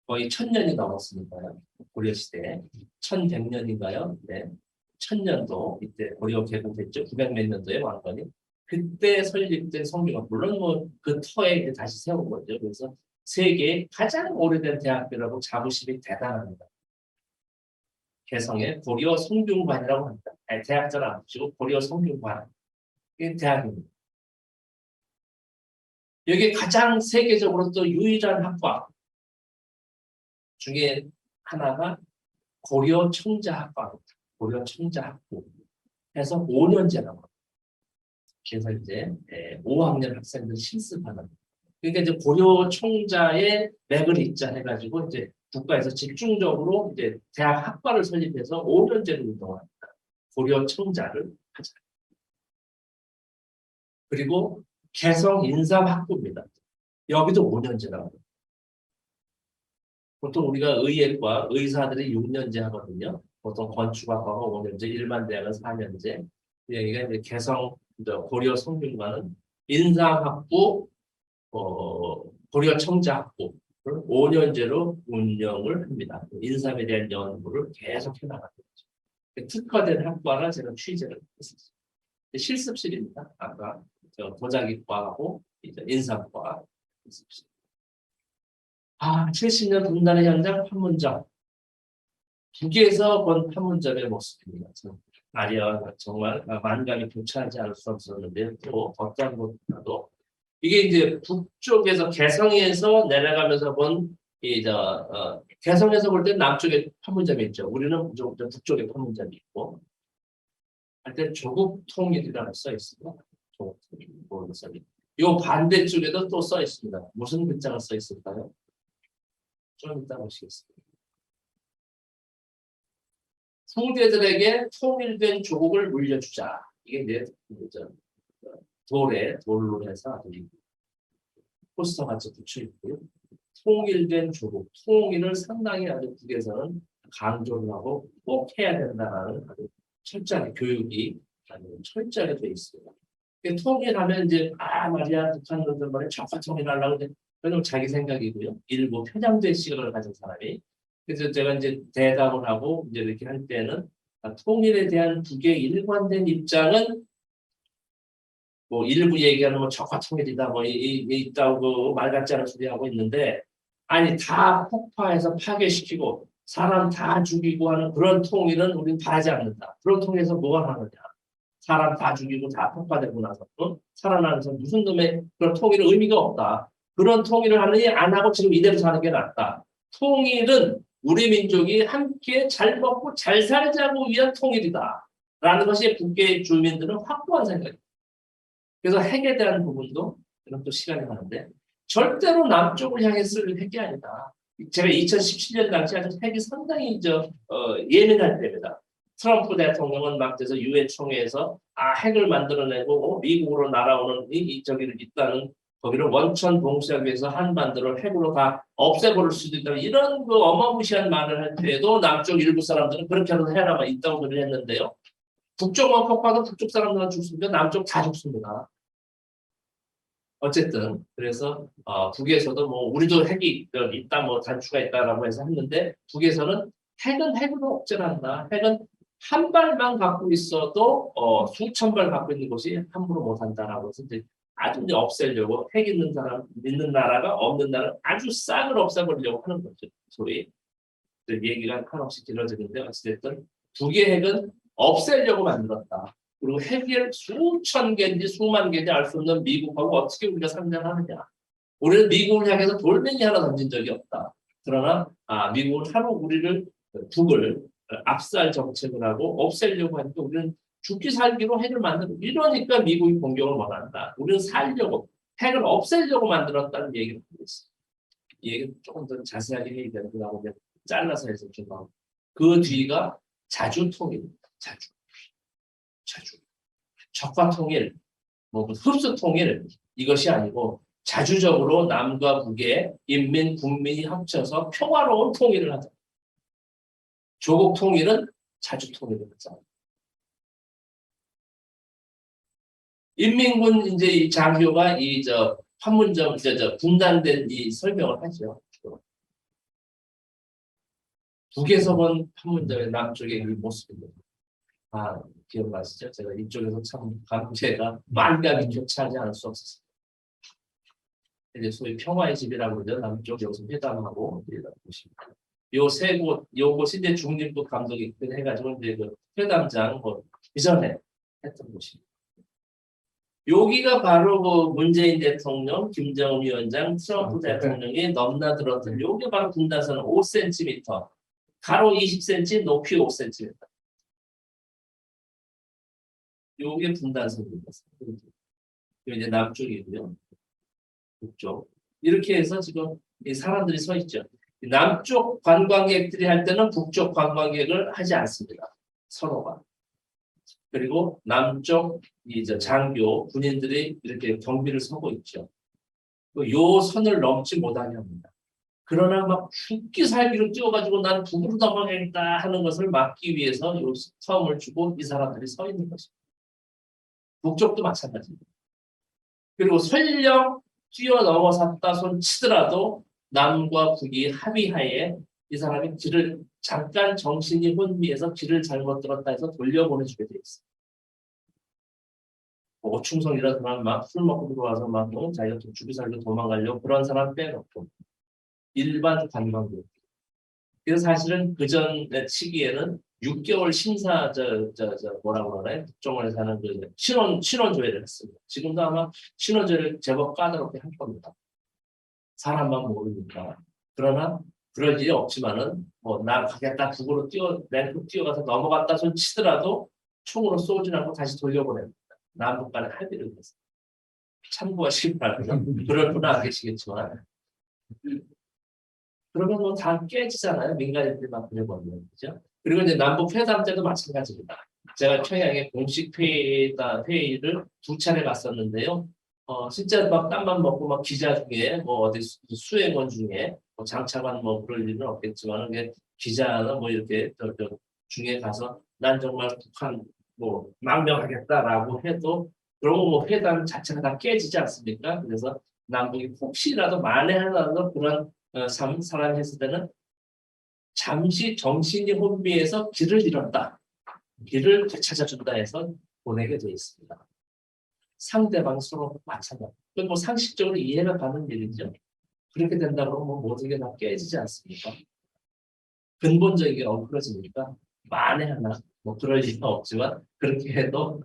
S1: 거의 1000년이 넘었으니까요. 고려 시대에 1100년인가요? 네. 1000년도 이때 고려 개국했죠. 900몇 년도에 왕건이 그때 설립된 성균관 물론 뭐 그 터에 이제 다시 세운 거죠. 그래서 세계 가장 오래된 대학교라고 자부심이 대단합니다. 개성의 고려 성균관이라고 합니다. 아니, 대학자는 안 붙이고 고려 성균관 이게 대학입니다. 여기 가장 세계적으로 또 유일한 학과 중에 하나가 고려 청자학과입니다. 고려 청자학부 해서 5년제라고 합니다. 그래서 이제 5학년 학생들 실습하는. 그러니까 이제 고려 청자의 맥을 잇자 해가지고 이제 국가에서 집중적으로 이제 대학 학과를 설립해서 5년제를 운동합니다. 고려 청자를 하자. 그리고 개성 인삼학부입니다. 여기도 5년제라고 합니다. 보통 우리가 의예과 의사들이 6년제 하거든요. 보통 건축학과가 5년제, 일반 대학은 4년제. 여기가 이제 개성 고려 성균관은 인삼학부, 고려 청자학부를 5년제로 운영을 합니다. 인삼에 대한 연구를 계속 해나가는 거죠. 특화된 학과를 제가 취재를 했었어요. 실습실입니다. 아까 도자기과하고 인삼과 실습실. 70년 분단의 현장 판문점. 북에서 본 판문점의 모습입니다. 아리아 정말 만감이 교차하지 않을 수 없었는데 또 어떤 곳보다도 이게 이제 북쪽에서 개성에서 내려가면서 본 개성에서 볼 때 남쪽에 판문점이 있죠. 우리는 무조건 북쪽에 판문점이 있고 할 때 조국 통일이라고 써 있습니다. 조국 통일. 이 반대쪽에도 또 써 있습니다. 무슨 글자가 써 있을까요? 좀 이따 보시겠습니다. 후대들에게 통일된 조국을 물려주자. 이게 이제 돌로 해서 아주 포스터 같이 붙여 있고요. 통일된 조국, 통일을 상당히 아주 북에서는 강조를 하고 꼭 해야 된다는 아주 철저하게 교육이 아주 철저하게 되어 있습니다. 통일하면 이제 말이야 북한 놈들 말에 적화 통일하려고 이제 그건 자기 생각이고요. 일부 편향된 시각을 가진 사람이. 그래서 제가 이제 대답을 하고 이제 이렇게 할 때는 통일에 대한 북의 일관된 입장은 뭐 일부 얘기하는 뭐 적화 통일이다 뭐 있다고 말 같지 않은 소리 하고 있는데 아니 다 폭파해서 파괴시키고 사람 다 죽이고 하는 그런 통일은 우리는 바라지 않는다. 그런 통일에서 뭐가 하느냐? 사람 다 죽이고 다 폭파되고 나서 살아나면서 무슨 놈의 그런 통일은 의미가 없다. 그런 통일을 하느니 안 하고 지금 이대로 사는 게 낫다. 통일은 우리 민족이 함께 잘 먹고 잘 살자고 위한 통일이다. 라는 것이 북의 주민들은 확고한 생각입니다. 그래서 핵에 대한 부분도 이런 또 시간이 가는데 절대로 남쪽을 향했을 핵이 아니다. 제가 2017년 당시 아주 핵이 상당히 예민할 때입니다. 트럼프 대통령은 막 돼서 유엔 총회에서 핵을 만들어내고 미국으로 날아오는 저기를 있다는 거기를 원천 봉쇄하기 위해서 한반도를 핵으로 다 없애버릴 수도 있다. 이런 그 어마무시한 말을 할 때에도 남쪽 일부 사람들은 그렇게라도 해라가 있다고 소리를 했는데요. 북쪽만 폭파도 북쪽 사람들은 죽습니다. 남쪽 다 죽습니다. 어쨌든 그래서 북에서도 뭐 우리도 핵이 있다 뭐 단추가 있다라고 해서 했는데 북에서는 핵은 핵으로 억제한다. 핵은 한 발만 갖고 있어도 수천 발 갖고 있는 것이 함부로 못한다라고 해서 이제 아주 이제 없애려고 핵 있는 사람 있는 나라가 없는 나라 아주 싹을 없애버리려고 하는 거죠. 소위 얘기가 한없이 길어지는데 어쨌든 북의 핵은 없애려고 만들었다. 그리고 핵을 수천 개인지 수만 개인지 알 수 없는 미국하고 어떻게 우리가 상장하느냐. 우리는 미국을 향해서 돌멩이 하나 던진 적이 없다. 그러나 미국은 하루 우리를 북을 압살 정책을 하고 없애려고 하니까 우리는 죽기 살기로 핵을 만들고 이러니까 미국이 공격을 원한다. 우리는 살려고 핵을 없애려고 만들었다는 얘기를 하고 있어요. 이 얘기는 조금 더 자세하게 얘기하고 나오면 잘라서 해서 좀 나오고 그 뒤가 자주통일입니다. 자주. 적화 통일, 흡수 통일 이것이 아니고 자주적으로 남과 북의 인민, 국민이 합쳐서 평화로운 통일을 하자. 조국 통일은 자주 통일을 하자. 인민군 이제 이 장교가 판문점 분단된 이 설명을 하죠. 북에서 본 판문점의 남쪽의 이 모습입니다. 기억나시죠? 제가 이쪽에서 참 감제가 만감이 교차하지 않을 수 없었어요. 이제 소위 평화의 집이라고 그러죠. 남쪽 여기서 회담하고 이런 곳입니다. 요 세 곳, 요곳이 이제 중림부 감독이 해가지고 이제 그 회담장 이전에 했던 곳입니다. 여기가 바로 그 문재인 대통령, 김정은 위원장, 트럼프 대통령이 넘나들었던 요게 바로 분단선 5cm, 가로 20cm, 높이 5cm. 요게 분단선입니다. 이제 남쪽이고요. 북쪽. 이렇게 해서 지금 이 사람들이 서 있죠. 남쪽 관광객들이 할 때는 북쪽 관광객을 하지 않습니다. 서로가. 그리고 남쪽 장교 군인들이 이렇게 경비를 서고 있죠. 요 선을 넘지 못하게 합니다. 그러나 막 죽기 살기로 뛰어가지고 난 북으로 넘어가겠다 하는 것을 막기 위해서 요 섬을 주고 이 사람들이 서 있는 것입니다. 북쪽도 마찬가지입니다. 그리고 설령 뛰어넘어섰다 손 치더라도 남과 북이 합의하에 이 사람이 길을 잠깐 정신이 혼미해서 길을 잘못 들었다 해서 돌려보내주게 돼 있어요. 오충성이라는 사람 막 술 먹고 들어와서 막 자기가 죽이 살고 도망가려고 그런 사람 빼놓고 일반 관광객. 그래서 사실은 그전 시기에는 6개월 심사 뭐라고 그러나요? 국정원에 사는 그 신원 조회를 했습니다. 지금도 아마 신원 조회를 제법 까다롭게 할 겁니다. 사람만 모르니까. 그러나 그럴 일이 없지만은 나 가겠다 북으로 랭크 뛰어가서 넘어갔다 손 치더라도 총으로 쏘지 않고 다시 돌려보냅니다. 남북 간의 합의를 해서. 참고하시기 바랍니다. 그럴 분은 안 계시겠지만. 그러면 다 깨지잖아요. 민간인들만 보내버리면. 그죠? 그리고 이제 남북 회담 때도 마찬가지입니다. 제가 평양에 공식 회의를 2차례 갔었는데요. 진짜 막 땀만 먹고 막 기자 중에 어디 수행원 중에 장차관 그럴 일은 없겠지만 기자나 이렇게 중에 가서 난 정말 북한 망명하겠다라고 해도 그러면 회담 자체가 다 깨지지 않습니까? 그래서 남북이 혹시라도 만에 하나라도 그런 사람이 했을 때는 잠시 정신이 혼미해서 길을 잃었다. 길을 되찾아준다 해서 보내게 되어 있습니다. 상대방 서로 마찬가지. 상식적으로 이해가 가는 일이죠. 그렇게 된다고 모든 게 다 깨지지 않습니까? 근본적인 게 엉클어지니까 만에 하나 그럴 일은 없지만 그렇게 해도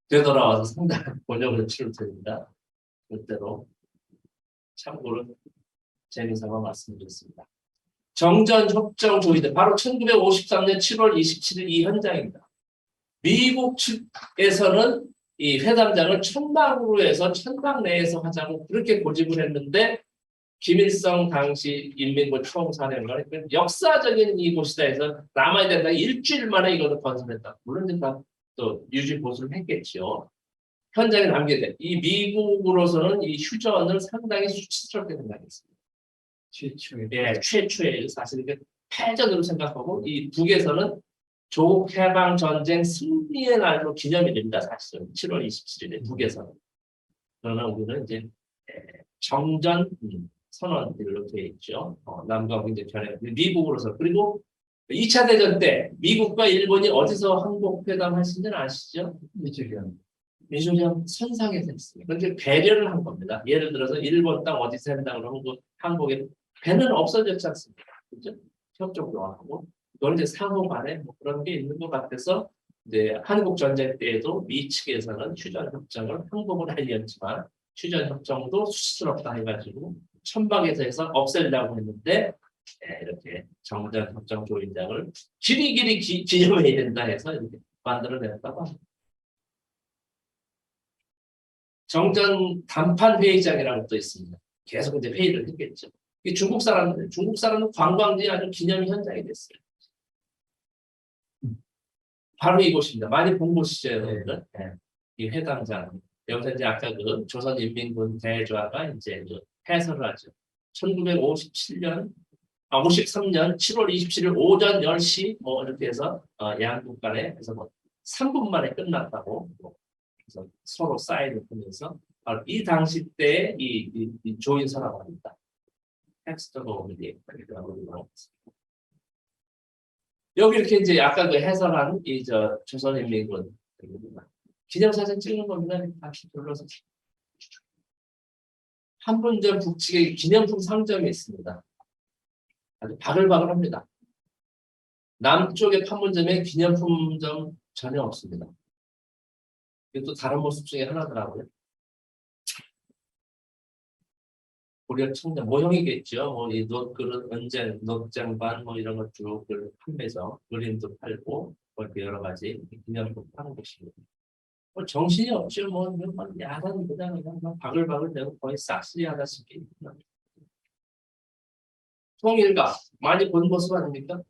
S1: 되돌아와서 상당한 곤욕을 치를 테니까 그때로 참고로 재미삼아 말씀드렸습니다. 정전협정 조의대 바로 1953년 7월 27일 이 현장입니다. 미국 측에서는 이 회담장을 천막으로 해서 천막 내에서 하자고 그렇게 고집을 했는데 김일성 당시 인민군 총사령관이 역사적인 이곳이다 해서 남아야 된다. 일주일 만에 이것을 건설했다. 물론 이제 또 유지 보수를 했겠죠. 현장에 남겨진 이 미국으로서는 이 휴전을 상당히 수치스럽게 생각했습니다. 최초의 사실 패전으로 생각하고 이 북에서는 조국 해방 전쟁 승리의 날로 기념일입니다. 사실은 7월 27일에 북에서는. 그러나 우리는 이제 정전 선언들로 되어 있죠. 남과 북 이제 변해. 미국으로서 그리고 2차 대전 때 미국과 일본이 어디서 항복 회담하신지는 아시죠? 미조령 선상에서 했습니다. 그런데 배려를 한 겁니다. 예를 들어서 일본 땅 어디서 한다고 하면 항복에 배는 없어졌지 않습니까? 그죠? 협조 교환하고 이건 이제 상호 간에 그런 게 있는 것 같아서 이제 한국 전쟁 때에도 미 측에서는 휴전 협정을 항복을 하였지만 휴전협정도 수치스럽다 해가지고 천박에서 해서 없애려고 했는데 이렇게 정전협정 조인장을 길이길이 기념해야 된다 해서 이렇게 만들어냈다고 합니다. 정전 단판 회의장이라는 것도 있습니다. 계속 이제 회의를 했겠죠. 중국 사람은 관광지 아주 기념 현장이 됐어요. 바로 이곳입니다. 많이 본 곳이죠, 여러분들. 네. 이 회담장. 여기서 이제 아까 그 조선인민군 대조화가 이제 그 해설을 하죠. 1957년, 53년 7월 27일 오전 10시 뭐 이렇게 해서 양국 간에 그래서 뭐 3분 만에 끝났다고 그래서 서로 사인을 하면서 이 당시 때 이 조인서라고 합니다. 텍스트가 오는데 여기 이렇게 이제 아까 그 해설한 조선인민군 기념사진 찍는 겁니다. 다시 둘러서 판문점 북측에 기념품 상점이 있습니다. 아주 바글바글합니다. 남쪽의 판문점에 기념품점 전혀 없습니다. 이게 또 다른 모습 중에 하나더라고요. 고려 청년 모형이겠죠. 뭐이 놋그릇, 은쟁, 놋쟁반 뭐 이런 것쭉 판매죠. 그림도 팔고 뭐 이렇게 여러 가지 기념품 파는 곳입니다. 뭐 정신이 없죠. 뭐 야단 그냥 바글바글 되고 거의 싹쓸이 하다시피. 통일가 많이 본 모습 아닙니까?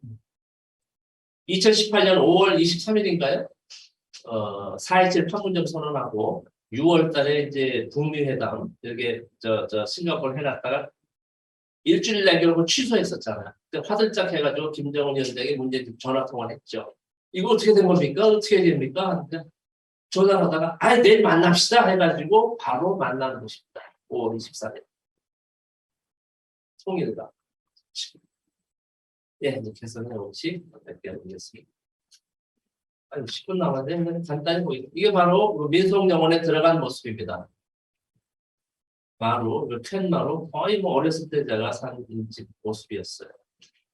S1: 2018년 5월 23일인가요? 4.27 판문점 선언하고 6월 달에 이제 북미 회담 여기 싱가포르 해놨다가 일주일 내기로 취소했었잖아요. 그때 화들짝 해가지고 김정은 위원장이 문재인 전화 통화를 했죠. 이거 어떻게 된 겁니까? 어떻게 됩니까? 전화하다가 내일 만납시다 해가지고 바로 만나는 것입니다. 5월 24일 통일가. 예, 개선해 오시 몇 개 보겠습니다. 10분 남았는데 간단히 보이죠. 이게 바로 민속영원에 들어간 모습입니다. 마루, 캔마루 거의 뭐 어렸을 때 제가 산 집 모습이었어요.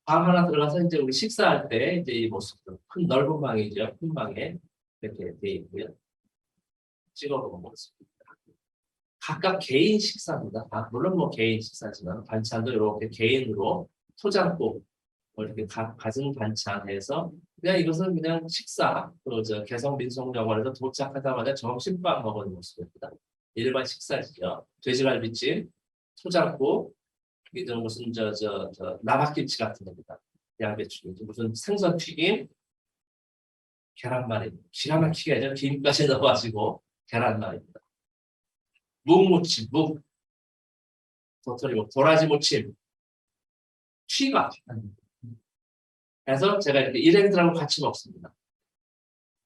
S1: 방 하나 들어가서 이제 우리 식사할 때 이제 이 모습들 큰 넓은 방이죠. 큰 방에 이렇게 돼 있고요. 찍어본 모습입니다. 각각 개인 식사입니다. 물론 뭐 개인 식사지만 반찬도 이렇게 개인으로 소장국 뭐 이렇게 가진 반찬해서 그냥 이것은 그냥 식사, 개성 민속영원에서 도착하자마자 점심밥 먹은 모습입니다. 일반 식사지요. 돼지갈비찜, 소장국, 이게 무슨 나박김치 같은 겁니다. 양배추, 무슨 생선 튀김, 계란말이, 기가 막히게 아니라 김까지 넣어가지고 계란말이입니다. 묵무침, 도라지 무침, 튀가. 그래서 제가 이렇게 일행들하고 같이 먹습니다.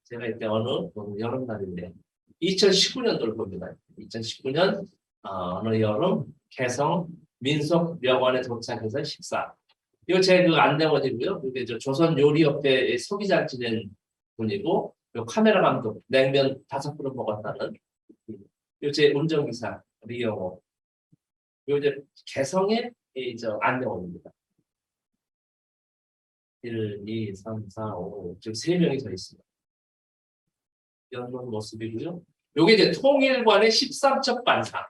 S1: 제가 이때 어느 여름날인데 2019년도를 봅니다. 2019년 어느 여름 개성 민속명원에 도착해서 식사. 이거 제 그 안내원이고요. 이게 조선요리협회 소기장 지낸 분이고, 요 카메라 감독 냉면 5그릇 먹었다는 요 제 운전기사 리영호. 요 이제 개성의 안내원입니다. 1, 2, 3, 4, 5 지금 3명이 더 있습니다. 이런 모습이고요. 요게 이제 통일관의 13첩 반상.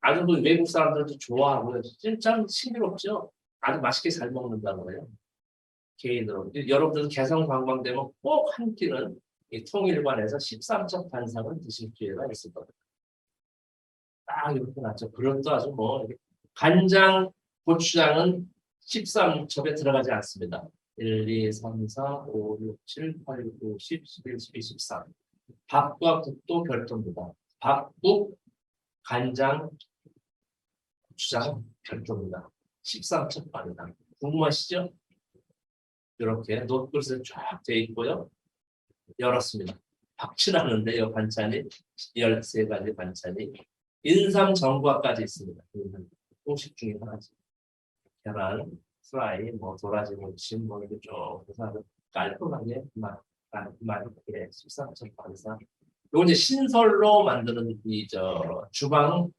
S1: 아주 그 외국 사람들도 좋아하고요. 진짜 신기롭죠. 아주 맛있게 잘 먹는다고 해요. 개인으로. 여러분들 개성 관광 되면 꼭 한 끼는 이 통일관에서 13첩 반상을 드실 기회가 있을 겁니다. 딱 이렇게 놨죠. 그릇도 아주 뭐 간장, 고추장은 13첩에 들어가지 않습니다. 1, 2, 3, 4, 5, 6, 7, 8, 9, 10, 11, 12, 13. 밥과 국도 별도입니다. 밥, 국, 간장, 고추장 별도입니다. 13첩 반이다. 궁금하시죠? 이렇게 놋그릇에 쫙 돼 있고요. 열었습니다. 박치라는데 이 반찬이 13가지 반찬이 인삼 전과까지 있습니다. 음식 중에 하나지. 계란, 프라이, 뭐 도라지 무침, 뭐 이렇게 쭉 해서 깔끔하게 맛있게 13첩 반상. 이거 이제 신설로 만드는 주방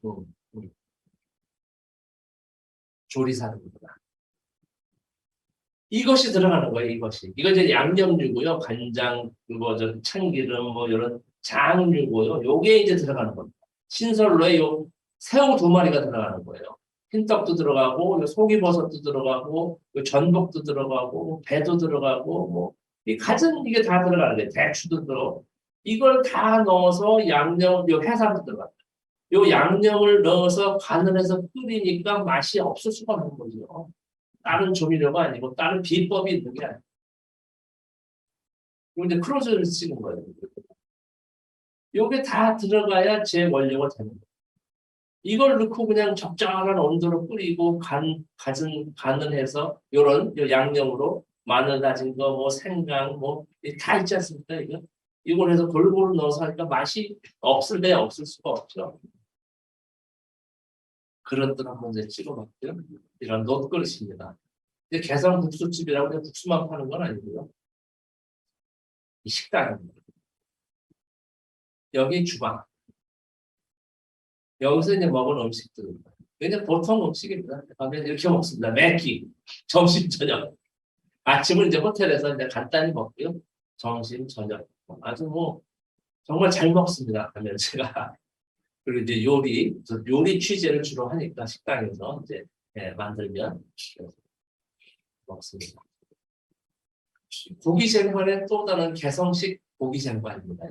S1: 조리사입니다. 이것이 들어가는 거예요. 이거 이제 양념류고요. 간장, 참기름, 뭐 이런 장류고요. 요게 이제 들어가는 겁니다. 신설로에 요 새우 2마리가 들어가는 거예요. 흰떡도 들어가고, 요 속이버섯도 들어가고, 요 전복도 들어가고, 뭐 배도 들어가고, 뭐, 이 갖은 이게 다 들어가는 거예요. 대추도 들어가고. 이걸 다 넣어서 양념, 요 해삼도 들어가요. 요 양념을 넣어서 간을 해서 끓이니까 맛이 없을 수가 없는 거죠. 다른 조미료가 아니고, 다른 비법이 있는 게 아니에요. 이거 이제 크로즈를 찍은 거예요. 요게 다 들어가야 제 원료가 되는 거예요. 이걸 넣고 그냥 적절한 온도로 끓이고 간을 해서 요런 요 양념으로 마늘 다진 거, 뭐 생강, 뭐 다 있지 않습니까? 이걸 해서 골고루 넣어서 하니까 맛이 없을 수가 없죠. 그런 듯 한번 이제 찍어봤고요. 이런 놋그릇입니다. 이제 개성 국수집이라고 그냥 국수만 파는 건 아니고요. 이 식당입니다. 여기 주방. 여기서 이제 먹은 음식들입니다. 그냥 보통 음식입니다. 이렇게 먹습니다. 매끼, 점심, 저녁. 아침은 이제 호텔에서 이제 간단히 먹고요. 점심, 저녁. 아주 뭐, 정말 잘 먹습니다. 하면 제가. 그리고 이제 요리 취재를 주로 하니까 식당에서 이제 만들면 먹습니다. 고기 쟁반에 또 다른 개성식 고기 쟁반입니다.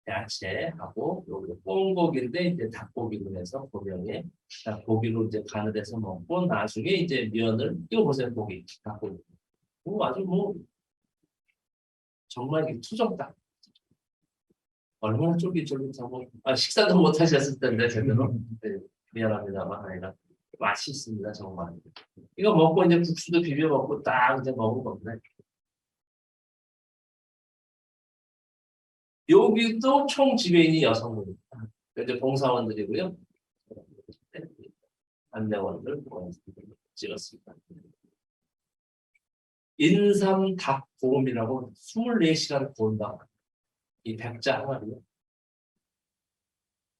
S1: 야채하고 여기 뽕고기인데 이제 닭고기로 해서 고명에 고기로 이제 간을 해서 먹고 나중에 이제 면을 띄워보세요. 고기 닭고기. 아주 뭐 정말 투정딱. 얼마나 쫄깃쫄깃하고 식사도 못 하셨을 텐데 제대로 네, 미안합니다만 아니라 맛이 있습니다 정말. 이거 먹고 이제 국수도 비벼 먹고 딱 이제 먹은 겁니다. 여기도 총 지배인이 여성분입니다. 이제 봉사원들이고요. 안내원들 찍었습니다. 인삼 닭고음이라고 24시간 구운다. 이 백자 하나로요.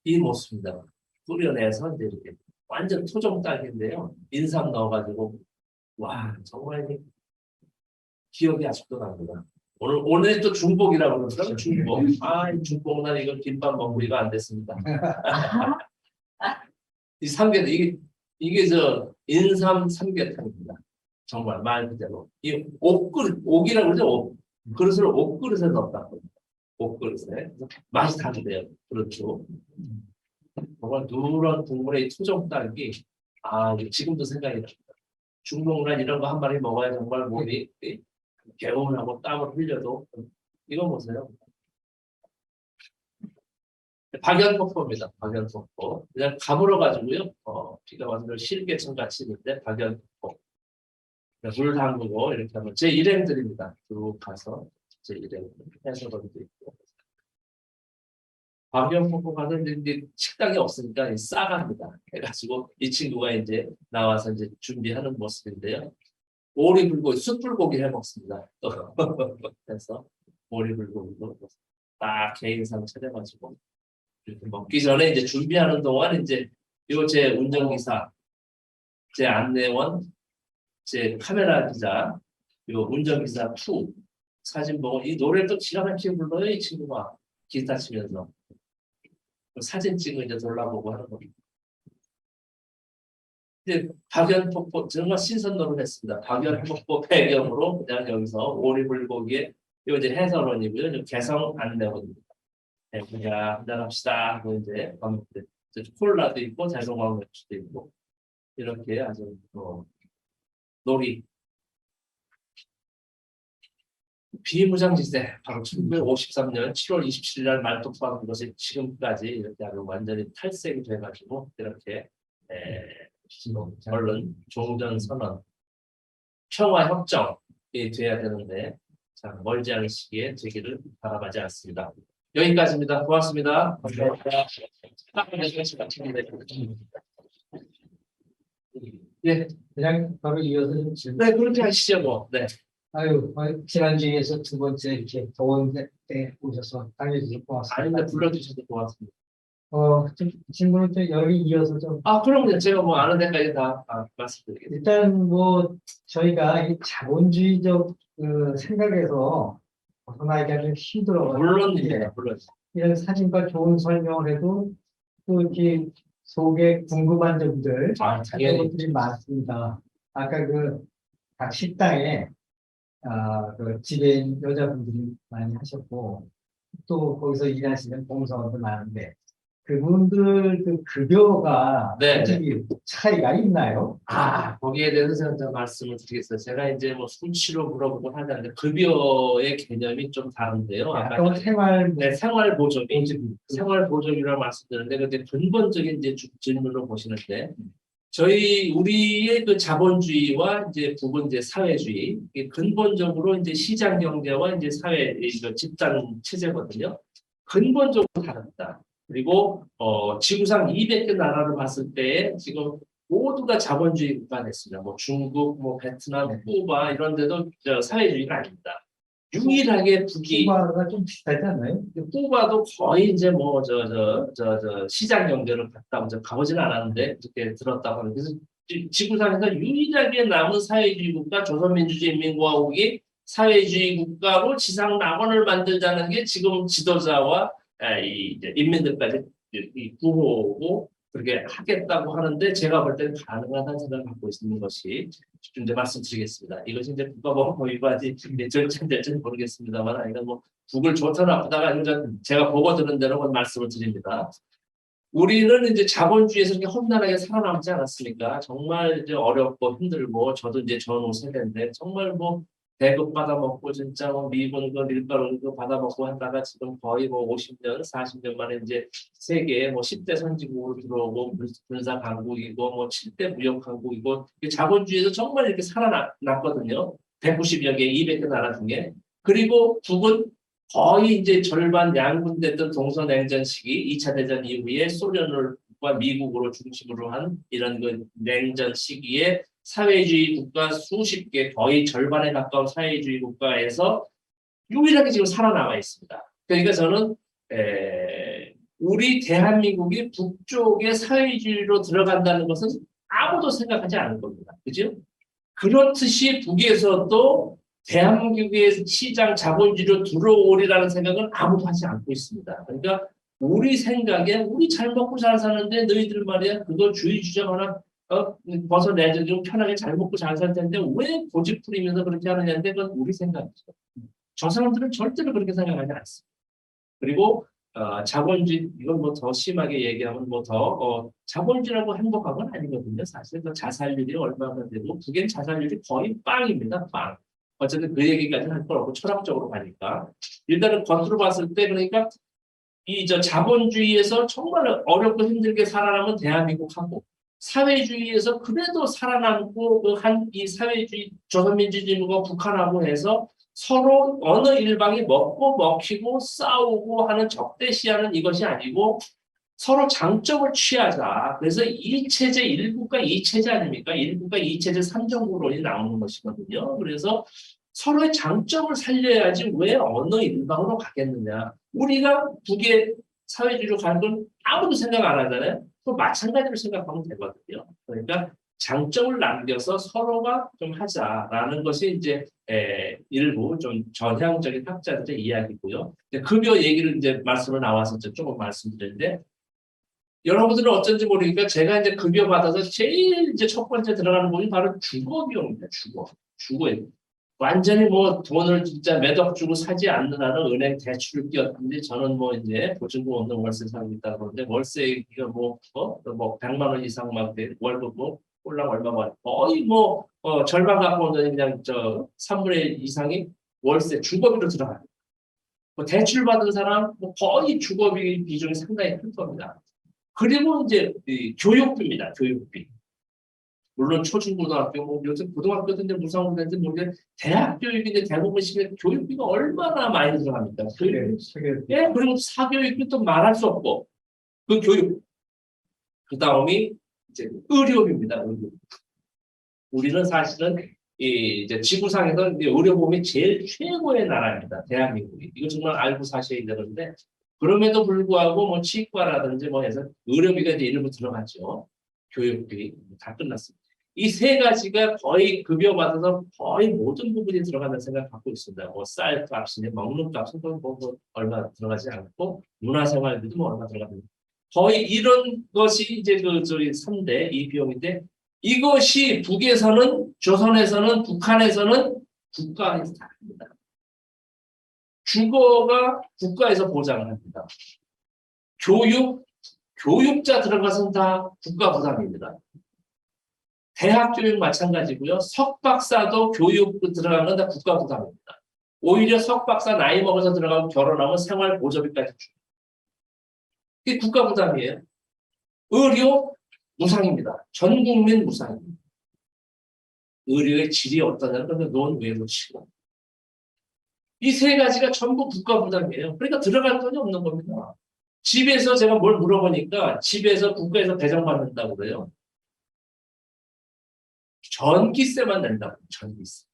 S1: 이 모습입니다. 끓여내서 이제 이렇게 완전 토종닭인데요. 인삼 넣어가지고 와 정말 기억이 아직도 납니다. 오늘 또 중복이라고 그러더라고요. 중복. 이 중복 날 이거 김밥 먹고 이거 안 됐습니다. 이 삼계탕 이게 저 인삼 삼계탕입니다. 정말 말 그대로 이 옥그릇 옥이라고 그러죠. 옥. 그릇을 옥그릇에 넣었다고. 옥그릇에 맛이 다르대요. 그렇죠. 정말 누런 국물의 토종 딸기 지금도 생각이 납니다. 중복날 이런 거 한 마리 먹어야 정말 몸이 개운하고 땀을 흘려도 이거 보세요. 박연폭포입니다. 박연폭포. 그냥 가물어 가지고요. 비가 와서 실개천 같이 있는데 박연폭포. 물 담그고 이렇게 하면 제 일행들입니다. 쭉 가서 제 일행 해서도 있고. 박연폭포 가서 이제 식당이 없으니까 싸갑니다. 해가지고 이 친구가 이제 나와서 이제 준비하는 모습인데요. 오리불고기, 숯불고기 해 먹습니다. 그래서 오리불고기도 딱 개인상 차려가지고 이렇게 먹기 전에 이제 준비하는 동안 이제 제 운전기사, 제 안내원, 제 카메라 기자, 운전기사 2 사진 보고 이 노래를 또 기가 막히게 불러요. 이 친구가 기타 치면서 사진 찍고 이제 돌아보고 하는 겁니다. 이제 박연폭포 정말 신선 노릇했습니다. 박연폭포 배경으로 그냥 여기서 오리불고기에 이제 해설원이고요. 개성 안내원입니다. 네, 그냥 한잔합시다 하고 이제 콜라도 있고 자동광 맥주도 있고 이렇게 아주 놀이 비무장지대 바로 1953년 7월 27일 날 말뚝박은 것이 지금까지 이렇게 아주 완전히 탈색이 돼가지고 이렇게 얼른 종전선언 평화협정이 돼야 되는데 자, 멀지 않은 시기에 되기를 바라지 않습니다. 여기까지입니다. 고맙습니다. 감사합니다.
S2: 네, 그냥 바로 이어서 좀 질문.
S1: 네, 그렇게 하시죠, 뭐. 네.
S2: 지난주에서 2번째 이렇게 더운 때 오셔서 당해주셔서 고맙습니다.
S1: 아닌데 불러주셔서 고맙습니다.
S2: 질문을 좀 여기 이어서 좀.
S1: 그럼요. 제가 뭐 아는 데까지 다 말씀드리겠습니다.
S2: 일단 저희가 이 자본주의적 생각에서 벗어나기가 좀 힘들어요.
S1: 물론입니다. 물론.
S2: 이런 사진과 좋은 설명을 해도 또 이렇게 속에 궁금한 점들
S1: 아,
S2: 그런
S1: 당연히.
S2: 것들이 많습니다. 아까 그 각 식당에 그 지배인 여자분들이 많이 하셨고 또 거기서 일하시는 봉사원들 많은데 그분들 그 급여가
S1: 네, 네.
S2: 솔직히 차이가 있나요?
S1: 거기에 대해서 제가 좀 말씀을 드리겠어요. 제가 이제 뭐 수치로 물어보곤 하는데 급여의 개념이 좀 다른데요. 아까
S2: 약간 생활
S1: 네, 생활보조비,
S2: 모집이
S1: 생활보조비라고 말씀드렸는데, 근데 근본적인 이제 질문으로 보시는데, 우리의 그 자본주의와 이제 부분 이제 사회주의, 이게 근본적으로 이제 시장 경제와 이제 사회, 이거 집단 체제거든요. 근본적으로 다릅니다. 그리고, 지구상 200개 나라를 봤을 때 지금 모두가 자본주의 국가 됐습니다. 뭐 중국, 뭐 베트남, 쿠바 이런 데도 사회주의가 아닙니다. 유일하게 북이
S2: 쿠바가 좀 비슷하지 않나요?
S1: 쿠바도 거의 이제 뭐 시장 경제를 갔다 가보지는 않았는데 그렇게 들었다고 하는데 그래서 지구상에서 유일하게 남은 사회주의 국가 조선민주주의인민공화국이 사회주의 국가로 지상 낙원을 만들자는 게 지금 지도자와 이제 인민들까지 이 구호고 그렇게 하겠다고 하는데 제가 볼 때는 가능하다는 생각을 갖고 있는 것이 좀 이제 말씀드리겠습니다. 이것이 이제 국가보안법 위반이 절차는 될지는 모르겠습니다만 이건 뭐 북을 좋다 나쁘다가 아니라 제가 보고 들은 대로 말씀을 드립니다. 우리는 이제 자본주의에서 이렇게 험난하게 살아남지 않았습니까? 정말 이제 어렵고 힘들고 저도 이제 전후 세대인데 정말 뭐 배급 받아먹고 진짜 뭐 미군 그 밀가루 그 받아먹고 하다가 지금 거의 뭐 50년, 40년 만에 이제 세계 뭐 10대 선진국으로 들어오고 군사 강국이고 뭐 7대 무역 강국이고 자본주의에서 정말 이렇게 살아났거든요. 190여 개, 200개 나라 중에. 그리고 북은 거의 이제 절반 양분됐던 동서냉전 시기 2차 대전 이후에 소련과 미국으로 중심으로 한 이런 그 냉전 시기에 사회주의 국가 수십 개 거의 절반에 가까운 사회주의 국가에서 유일하게 지금 살아남아 있습니다. 그러니까 저는 우리 대한민국이 북쪽의 사회주의로 들어간다는 것은 아무도 생각하지 않을 겁니다. 그죠? 그렇듯이 북에서도 대한민국의 시장 자본주의로 들어오리라는 생각은 아무도 하지 않고 있습니다. 그러니까 우리 생각에 우리 잘 먹고 잘 사는데 너희들 말이야 그거 주의 주장 하나 벗어내자 좀 편하게 잘 먹고 잘 살 텐데 왜 고집 부리면서 그렇게 하느냐인데 그건 우리 생각이죠. 저 사람들은 절대로 그렇게 생각하지 않습니다. 그리고 자본주의 이건 뭐 더 심하게 얘기하면 뭐 더 자본주의라고 행복한 건 아니거든요. 사실 그 자살률이 얼마나 되고 북엔 자살률이 거의 빵입니다. 빵. 어쨌든 그 얘기까지는 할 건 없고 철학적으로 가니까 일단은 겉으로 봤을 때 그러니까 이 자본주의에서 정말 어렵고 힘들게 살아남은 대한민국하고 사회주의에서 그래도 살아남고 그 한 이 사회주의 조선민주주의가 북한하고 해서 서로 어느 일방이 먹고 먹히고 싸우고 하는 적대시하는 이것이 아니고 서로 장점을 취하자. 그래서 1체제 1국가 2체제 아닙니까? 1국가 2체제 3정구론이 나오는 것이거든요. 그래서 서로의 장점을 살려야지 왜 어느 일방으로 가겠느냐. 우리가 북의 사회주의로 가는 건 아무도 생각 안 하잖아요. 또 마찬가지로 생각하면 되거든요. 그러니까 장점을 남겨서 서로가 좀 하자라는 것이 이제 일부 좀 전향적인 학자들의 이야기고요. 급여 얘기를 이제 말씀을 나와서 조금 말씀드렸는데 여러분들은 어쩐지 모르니까 제가 이제 급여 받아서 제일 이제 첫 번째 들어가는 부분이 바로 주거 비용입니다. 주거에 완전히 뭐 돈을 진짜 몇 억 주고 사지 않는 한은 은행 대출을 끼웠는데 저는 뭐 이제 보증금 없는 월세 살고 있다 그러는데 월세 이거 뭐 100만 원 이상 막 월급 뭐 꼴랑 얼마만 거의 뭐 절반 가까운 그냥 3분의 1 이상이 월세 주거비로 들어가요. 뭐 대출 받은 사람 뭐 거의 주거비 비중이 상당히 클 겁니다. 그리고 이제 교육비입니다. 교육비. 물론 초중고등학교, 뭐 요새 고등학교인데 무상고등인데 모르게 대학 교육인데 대부분 시대 교육비가 얼마나 많이 들어갑니까? 교육, 예, 그리고 사교육비 또 말할 수 없고 그 교육. 그 다음이 이제 의료비입니다. 의료. 우리는 사실은 이제 지구상에서 이제 의료보험이 제일 최고의 나라입니다. 대한민국이. 이거 정말 알고 사셔야 되는데 그럼에도 불구하고 뭐 치과라든지 뭐 해서 의료비가 이제 일부 들어갔죠. 교육비 다 끝났습니다. 이 세 가지가 거의 급여받아서 거의 모든 부분이 들어간다는 생각을 갖고 있습니다. 뭐 쌀값이니 먹는 값은 뭐 얼마 들어가지 않고 문화생활비도 뭐 얼마 들어가는 거의 이런 것이 이제 저희 3대 이 비용인데 이것이 북에서는 조선에서는 북한에서는 국가에서 다 합니다. 주거가 국가에서 보장을 합니다. 교육자 들어가서는 다 국가 부담입니다. 대학 교육 마찬가지고요. 석박사도 교육 들어가는 건 다 국가 부담입니다. 오히려 석박사 나이 먹어서 들어가고 결혼하면 생활 보조비까지 줍니다. 이게 국가 부담이에요. 의료 무상입니다. 전 국민 무상입니다. 의료의 질이 어떠냐는 건 논외로 치고. 이 세 가지가 전부 국가 부담이에요. 그러니까 들어갈 돈이 없는 겁니다. 집에서 제가 뭘 물어보니까 집에서 국가에서 배정받는다고 그래요. 전기세만 낸다고, 전기세.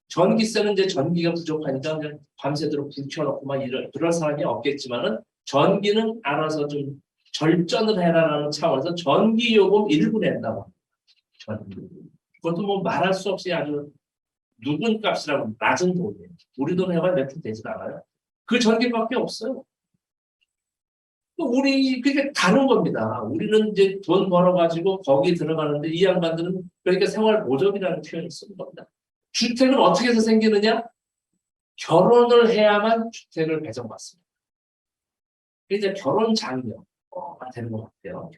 S1: 전기세는 이제 전기가 부족하니까 그냥 밤새도록 불 켜놓고 막 그런 사람이 없겠지만은 전기는 알아서 좀 절전을 해라라는 차원에서 전기요금 일부 낸다고 합니다. 전기. 그것도 뭐 말할 수 없이 아주 누군 값이라고 낮은 돈이에요. 우리 돈 해봐야 몇 푼 되지도 않아요. 그 전기밖에 없어요. 우리 그게 다른 겁니다. 우리는 이제 돈 벌어가지고 거기 들어가는데 이 양반들은 그러니까 생활 보조비라는 표현을 쓰는 겁니다. 주택은 어떻게 해서 생기느냐? 결혼을 해야만 주택을 배정받습니다. 이제 결혼 장려가 되는 것 같아요.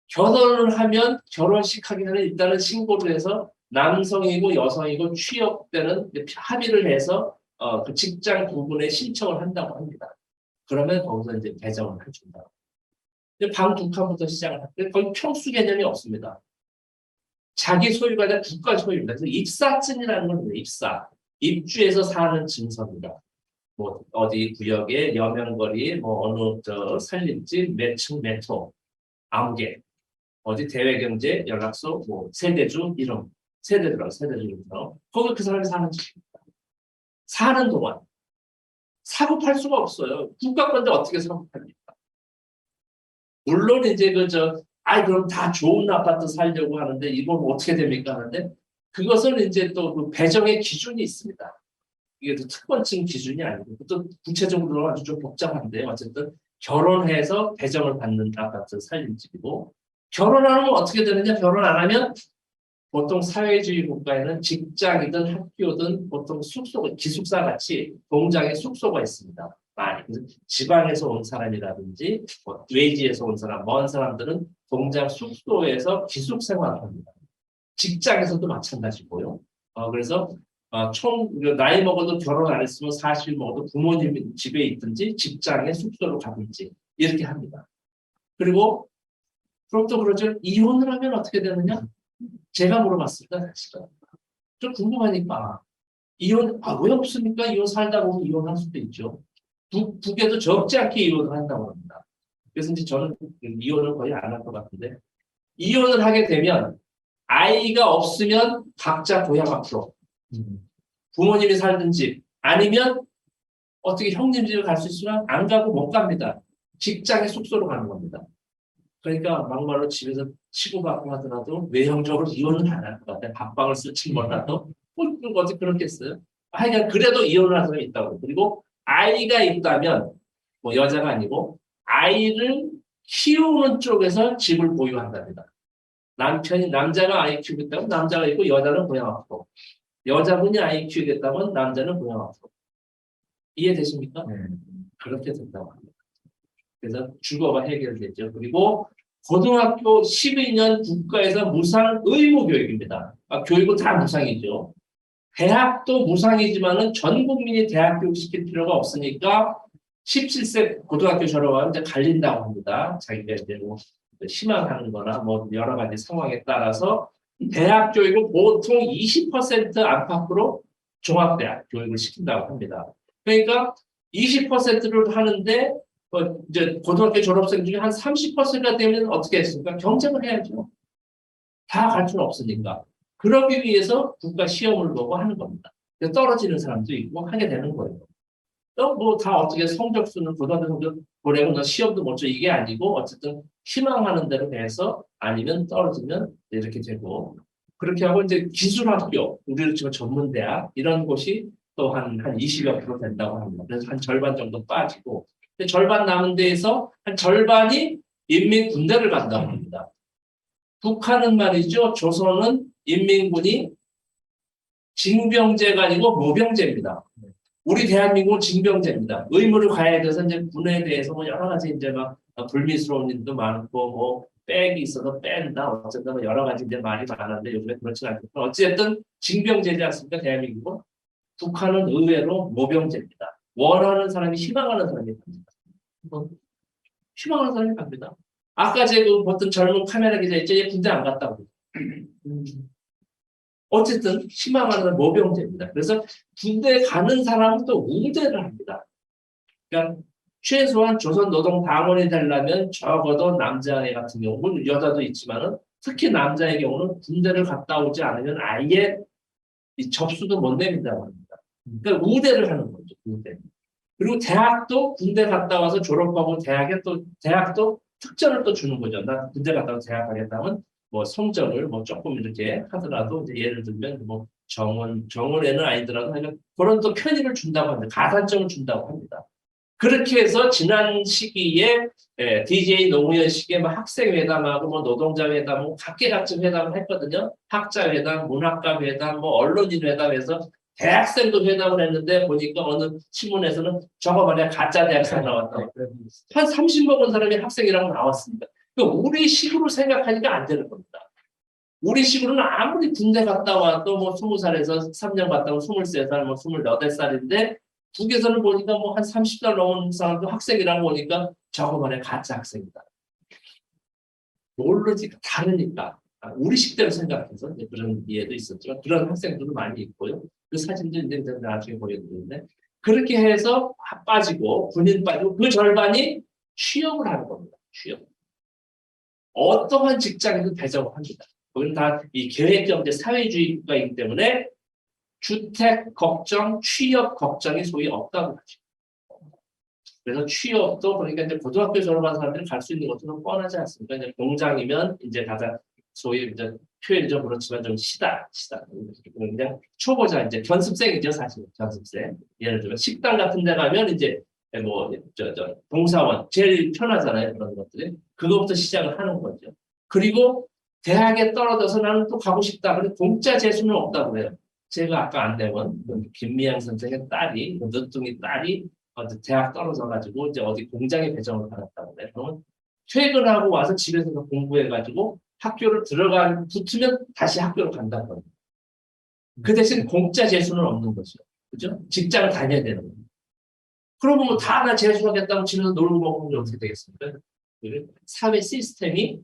S1: 결혼을 하면 결혼식 하기 전에 일단은 신고를 해서 남성이고 여성이고 취업되는 합의를 해서 그 직장 부분에 신청을 한다고 합니다. 그러면 거기서 이제 배정을 해준다. 방북한부터 시작을 하는데 거의 평수 개념이 없습니다. 자기 소유가 아니라 국가 소유입니다. 그래서 입사증이라는 건 뭐예요? 입주해서 사는 증서입니다. 뭐 어디 구역에 여명거리, 뭐 어느 살림집, 몇 층, 몇 호, 아무개, 어디 대외경제 연락소, 뭐 세대주 이름, 세대주 거기 그 사람이 사는 집입니다. 사는 동안 사고 팔 수가 없어요. 국가 건데 어떻게 사고 팝니까? 물론 이제 그럼 다 좋은 아파트 살려고 하는데 이건 어떻게 됩니까 하는데 그것은 이제 또 그 배정의 기준이 있습니다. 이게 또 특권층 기준이 아니고 또 구체적으로 아주 좀 복잡한데 어쨌든 결혼해서 배정을 받는 아파트 살림집이고 결혼하면 어떻게 되느냐? 결혼 안 하면 보통 사회주의 국가에는 직장이든 학교든 보통 숙소가 기숙사 같이 공장에 숙소가 있습니다. 많이. 지방에서 온 사람이라든지 외지에서 온 사람, 먼 사람들은 공장 숙소에서 기숙 생활을 합니다. 직장에서도 마찬가지고요. 그래서 총 나이 먹어도 결혼 안 했으면 40 먹어도 부모님 집에 있든지 직장에 숙소로 가든지 이렇게 합니다. 그리고 그럼 또 그러죠. 이혼을 하면 어떻게 되느냐? 제가 물어봤습니다. 사실은. 좀 궁금하니까 이혼 왜 없습니까? 이혼 살다 보면 이혼할 수도 있죠. 북에도 적지 않게 이혼을 한다고 합니다. 그래서 이제 저는 이혼을 거의 안 할 것 같은데 이혼을 하게 되면 아이가 없으면 각자 고향 앞으로 부모님이 살던 집 아니면 어떻게 형님 집에 갈 수 있으면 안 가고 못 갑니다. 직장에 숙소로 가는 겁니다. 그러니까 막말로 집에서 치고받고 하더라도 외형적으로 이혼은 안 할 것 같아요. 밥방을 쓸지 몰라도 어떻게 그렇겠어요? 하여간 그래도 이혼을 하는 사람이 있다고. 그리고 아이가 있다면 뭐 여자가 아니고 아이를 키우는 쪽에서 집을 보유한답니다. 남자가 아이 키우겠다면 남자가 있고 여자는 고향 앞으로. 여자분이 아이 키우겠다면 남자는 고향 앞으로. 이해되십니까? 그렇게 된다고 합니다. 그래서 주거가 해결되죠. 그리고 고등학교 12년 국가에서 무상 의무 교육입니다. 교육은 다 무상이죠. 대학도 무상이지만은 전 국민이 대학 교육 시킬 필요가 없으니까 17세 고등학교 졸업하면 이제 갈린다고 합니다. 자기가 이제 뭐 희망하는 거나 뭐 여러 가지 상황에 따라서 대학 교육을 보통 20% 안팎으로 종합대학 교육을 시킨다고 합니다. 그러니까 20%를 하는데 이제 고등학교 졸업생 중에 한 30%가 되면 어떻게 했습니까? 경쟁을 해야죠. 다 갈 수는 없으니까. 그러기 위해서 국가 시험을 보고 하는 겁니다. 떨어지는 사람도 있고 하게 되는 거예요. 또 뭐 다 어떻게 성적수는 고등학교 성적 보내고 시험도 못 줘 이게 아니고 어쨌든 희망하는 대로 돼서 아니면 떨어지면 이렇게 되고 그렇게 하고 이제 기술학교, 우리 지금 전문대학 이런 곳이 또 한 20여 프로 된다고 합니다. 그래서 한 절반 정도 빠지고 근데 절반 남은 데에서 한 절반이 인민군대를 간다고 합니다. 북한은 말이죠. 조선은 인민군이 징병제가 아니고 모병제입니다. 우리 대한민국은 징병제입니다. 의무를 가해야 돼서 이제 군에 대해서 뭐 여러 가지 이제 막 불미스러운 일도 많고 뭐 백이 있어서 뺀다 어쨌든 뭐 여러 가지 이제 말이 많았는데 요즘에 그렇지 않고 어쨌든 징병제지 않습니까 대한민국은. 북한은 의외로 모병제입니다. 원하는 사람이 희망하는 사람이 갑니다. 희망하는 사람이 갑니다. 아까 제가 보던 젊은 카메라 기자 있죠? 얘 군대 안 갔다고. 어쨌든 희망하는 모병제입니다. 그래서 군대 가는 사람은 또 우대를 합니다. 그러니까 최소한 조선 노동당원이 되려면 적어도 남자애 같은 경우는 여자도 있지만은 특히 남자의 경우는 군대를 갔다 오지 않으면 아예 이 접수도 못 냅니다고 합니다. 그러니까 우대를 하는 거죠. 우대. 그리고 대학도 군대 갔다 와서 졸업하고 대학도 특전을 또 주는 거죠. 나 군대 갔다 와서 대학 가겠다면 뭐 성적을 뭐 조금 이렇게 하더라도 이제 예를 들면 뭐 정원에는 아니더라도 그런 또 편의를 준다고 합니다. 가산점을 준다고 합니다. 그렇게 해서 지난 시기에 DJ 노무현식의 뭐 학생회담하고 뭐 노동자회담, 뭐 각계각층 회담을 했거든요. 학자회담, 문학가 회담, 뭐 언론인 회담에서 대학생도 회담을 했는데 보니까 어느 신문에서는 저거 말이야 가짜 대학생 나왔다고. 한 30 먹은 사람이 학생이라고 나왔습니다. 그러니까 우리 식으로 생각하니까 안 되는 겁니다. 우리 식으로는 아무리 군대 갔다 와도 뭐 20살에서 3년 갔다 오면 23살, 뭐 28살인데 북에서는 보니까 뭐 한 30살 넘은 사람도 학생이라고 보니까 저거 말이야 가짜 학생이다. 모르지 다르니까. 우리 식대로 생각해서 그런 이해도 있었지만 그런 학생들도 많이 있고요. 그 사진도 이제 나중에 보여드리는데 그렇게 해서 빠지고 군인 빠지고 그 절반이 취업을 하는 겁니다. 취업. 어떠한 직장에도 배정을 합니다. 그건 다 이 계획경제 사회주의국가이기 때문에 주택 걱정, 취업 걱정이 소위 없다고 하죠. 그래서 취업도 그러니까 이제 고등학교 졸업한 사람들이 갈 수 있는 것도 뻔하지 않습니까? 이제 공장이면 이제 가장 소위 이제 표현이 좀 그렇지만 좀 시다. 그냥 초보자 이제 견습생이죠 사실 견습생. 예를 들면 식당 같은 데 가면 이제 뭐 봉사원 제일 편하잖아요 그런 것들이. 그거부터 시작을 하는 거죠. 그리고 대학에 떨어져서 나는 또 가고 싶다. 근데 공짜 재수는 없다고 그래요. 제가 아까 안내원 김미양 선생의 딸이 늦둥이 딸이 대학 떨어져가지고 이제 어디 공장에 배정을 받았다고 그래요. 그러면 퇴근하고 와서 집에서 공부해가지고 학교를 붙으면 다시 학교를 간다는 거예요. 그 대신 공짜 재수는 없는 거죠. 그죠? 직장을 다녀야 되는 거예요. 그러면 뭐 다 나 재수하겠다고 집에서 놀고 먹으면 어떻게 되겠습니까? 사회 시스템이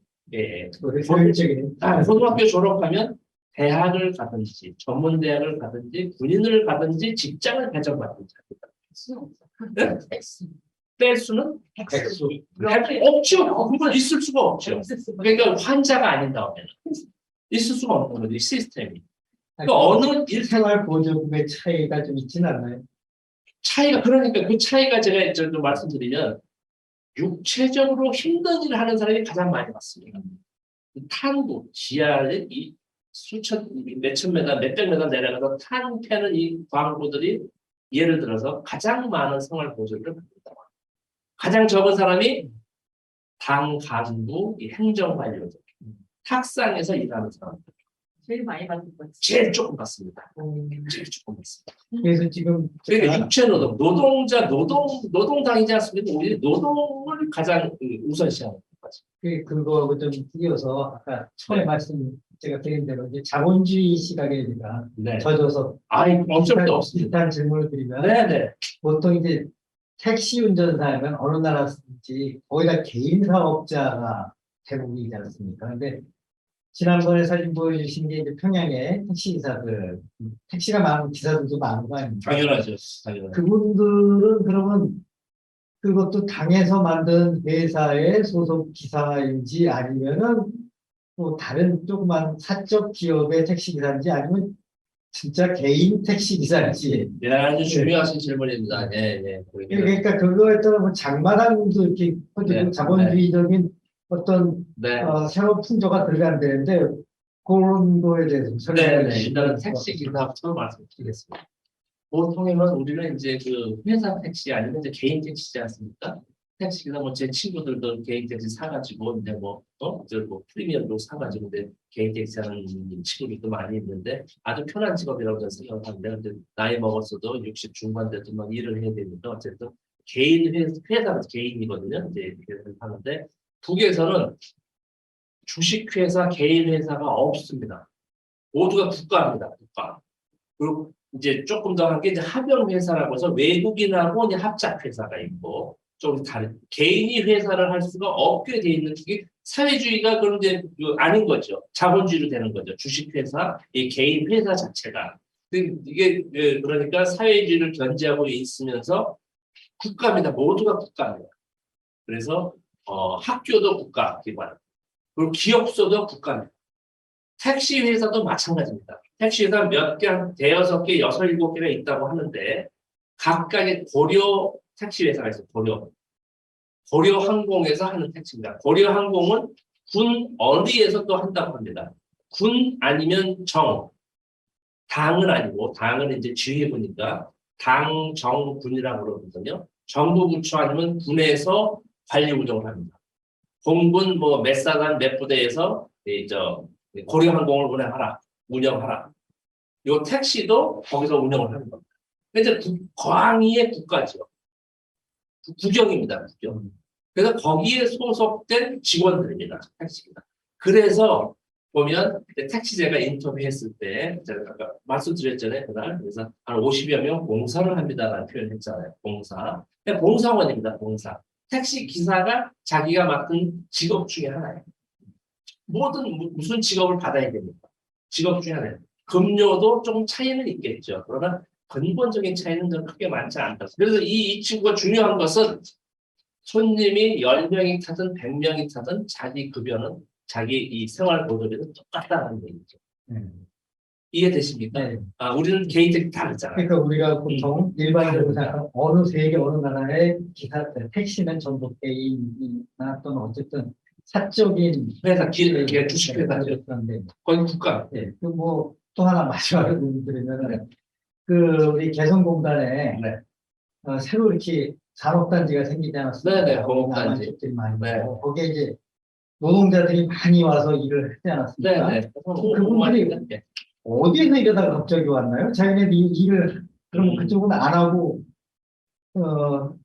S1: 고등학교 졸업하면 대학을 가든지 전문대학을 가든지 군인을 가든지 직장을 배정받든지 합니다. 뺄 수는 없죠. 그건 있을 수가 없죠. 그러니까 환자가 아닌 다음에는 있을 수가 없는 거죠. 이 시스템이. 그러니까 어느
S2: 일생활 보조금의 차이가 좀 있지는 않나요?
S1: 차이가 그러니까 그 차이가 제가 좀 말씀드리면 육체적으로 힘든 일을 하는 사람이 가장 많이 받습니다. 탄구, 지하에 이 수천, 몇천 메다, 몇백 메다 내려가서 탄 패는 이 광부들이 예를 들어서 가장 많은 생활 보조를 받는다. 가장 적은 사람이 당 간부, 행정관료들, 탁상에서 일하는 사람들.
S3: 제일 많이 받는 거지.
S1: 제일 조금 받습니다. 제일 조금 받습니다.
S2: 그래서 지금
S1: 그러니까 육체 노동, 노동당이지 않습니까? 오히려 노동을 가장 우선시하는 거죠.
S2: 그거하고 좀 이어서 아까 처음에 말씀 제가 드린 대로 이제 자본주의 시각에 우리가
S1: 네.
S2: 젖어서
S1: 어쩔 수 없습니다.
S2: 비슷한 질문을 드리면
S1: 네네.
S2: 보통 이제 택시 운전사면 어느 나라든지 거의 다 개인 사업자가 대부분이지 않습니까? 근데 지난번에 사진 보여주신 게 이제 평양의 택시 기사들, 택시가 많은 기사들도 많은 거 아닙니까?
S1: 당연하죠. 당연하죠.
S2: 그분들은 그러면 그것도 당에서 만든 회사의 소속 기사인지 아니면은 또 다른 조그만 사적 기업의 택시 기사인지 아니면 진짜 개인 택시 기사인지.
S1: 네, 아주 중요하신 질문입니다. 네, 네.
S2: 그러니까 그거에 따라 뭐 장마당도 이렇게
S1: 네,
S2: 자본주의적인 어떤
S1: 네.
S2: 새로운 풍조가 들어간다는데 그런 거에 대해서
S1: 네,
S2: 설명해
S1: 네. 일단은 택시 기사부터 말씀드리겠습니다. 보통은 우리는 이제 그 회사 택시 아니면 이제 개인 택시지 않습니까? 택시 기사 뭐 제 친구들도 개인 택시 사가지고 이제 뭐 프리미엄도 사가지고 이제 개인 택시 하는 친구들도 많이 있는데 아주 편한 직업이라고 저는 생각하는데 근데 나이 먹었어도 60 중반 돼도 막 일을 해야 되니까 어쨌든 개인 회사는 개인이거든요. 이제 이렇게 하는데 북에서는 주식회사, 개인 회사가 없습니다. 모두가 국가입니다. 국가. 그리고 이제 조금 더 한 게 이제 합영 회사라고 해서 외국인하고 이제 합작 회사가 있고 좀 다른 개인이 회사를 할 수가 없게 돼 있는 게 사회주의가 그런 게 아닌 거죠. 자본주의로 되는 거죠. 주식회사, 이 개인 회사 자체가. 이게 그러니까 사회주의를 견지하고 있으면서 국가입니다. 모두가 국가입니다. 그래서 학교도 국가 기관, 그리고 기업소도 국가입니다. 택시 회사도 마찬가지입니다. 택시 회사 몇 개, 한 대여섯 개, 여섯, 일곱 개가 있다고 하는데 각각의 고려 택시 회사가 있어요. 고려 항공에서 하는 택시입니다. 고려 항공은 군 어디에서 또 한다고 합니다. 군 아니면 정, 당은 아니고 당은 이제 지휘부니까 당, 정, 군이라고 그러거든요. 정부 부처 아니면 군에서 관리 운영을 합니다. 공군 뭐 몇 사단 몇 부대에서 고려항공을 운영하라. 요 택시도 거기서 운영을 하는 겁니다. 이제 광의의 국가죠. 국영입니다. 국영. 그래서 거기에 소속된 직원들입니다. 택시가. 그래서 보면 택시제가 인터뷰했을 때 제가 아까 말씀드렸잖아요. 그날 그래서 한 50여 명 봉사를 합니다라는 표현을 했잖아요. 봉사. 봉사원입니다. 봉사. 택시 기사가 자기가 맡은 직업 중에 하나예요. 무슨 직업을 받아야 됩니까? 직업 중에 하나예요. 급료도 좀 차이는 있겠죠. 그러나 근본적인 차이는 좀 크게 많지 않다. 그래서 이 친구가 중요한 것은 손님이 10명이 타든 100명이 타든 자기 급여는 자기 이 생활 보조비는 똑같다는 얘기죠. 이해되십니까?
S2: 네.
S1: 우리는 개인적인 다르잖아요.
S2: 그러니까 우리가 보통 일반적으로 생각하는 어느 세계 어느 나라의 기사 택시는 전부 개인이나 또는 어쨌든 사적인
S1: 회사 주식회사죠.
S2: 그런데
S1: 거기 국가.
S2: 네. 그뭐또 하나 마지막으로 드리면은 그 우리 개성공단에
S1: 네.
S2: 새로 이렇게 산업단지가 생기지 않았습니까?
S1: 네네, 공업단지.
S2: 남한쪽들이 많이
S1: 네.
S2: 있고 거기에 이제 노동자들이 많이 와서 일을 하지 않았습니까?
S1: 네네.
S2: 그분들이 어디에서 이러다가 갑자기 왔나요? 자기네들 일을 그러면 그쪽은 안 하고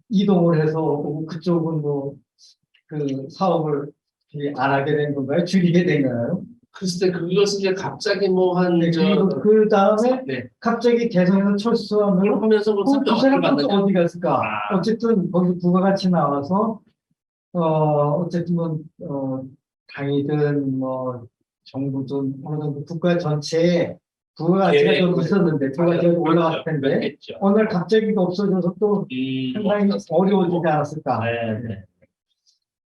S2: 이동을 해서 오고 그쪽은 뭐 그 사업을 안 하게 된 건가요? 줄이게 된 건가요?
S1: 글쎄 그것은 이제 갑자기
S2: 네, 그리고 그 다음에
S1: 네.
S2: 갑자기 개성에서 철수하면
S1: 하면서 뭐
S2: 그 사람은 또 어디 갔을까?
S1: 아.
S2: 어쨌든 거기 부가가치 나와서 어쨌든 당이든 뭐 정부든 어느 정도 국가 전체에 부가가치가 좀 있었는데 부가가치가 올라갔을 텐데 어느 날 갑자기 없어져서 또 상당히 어려워지지 않았을까?
S1: 네.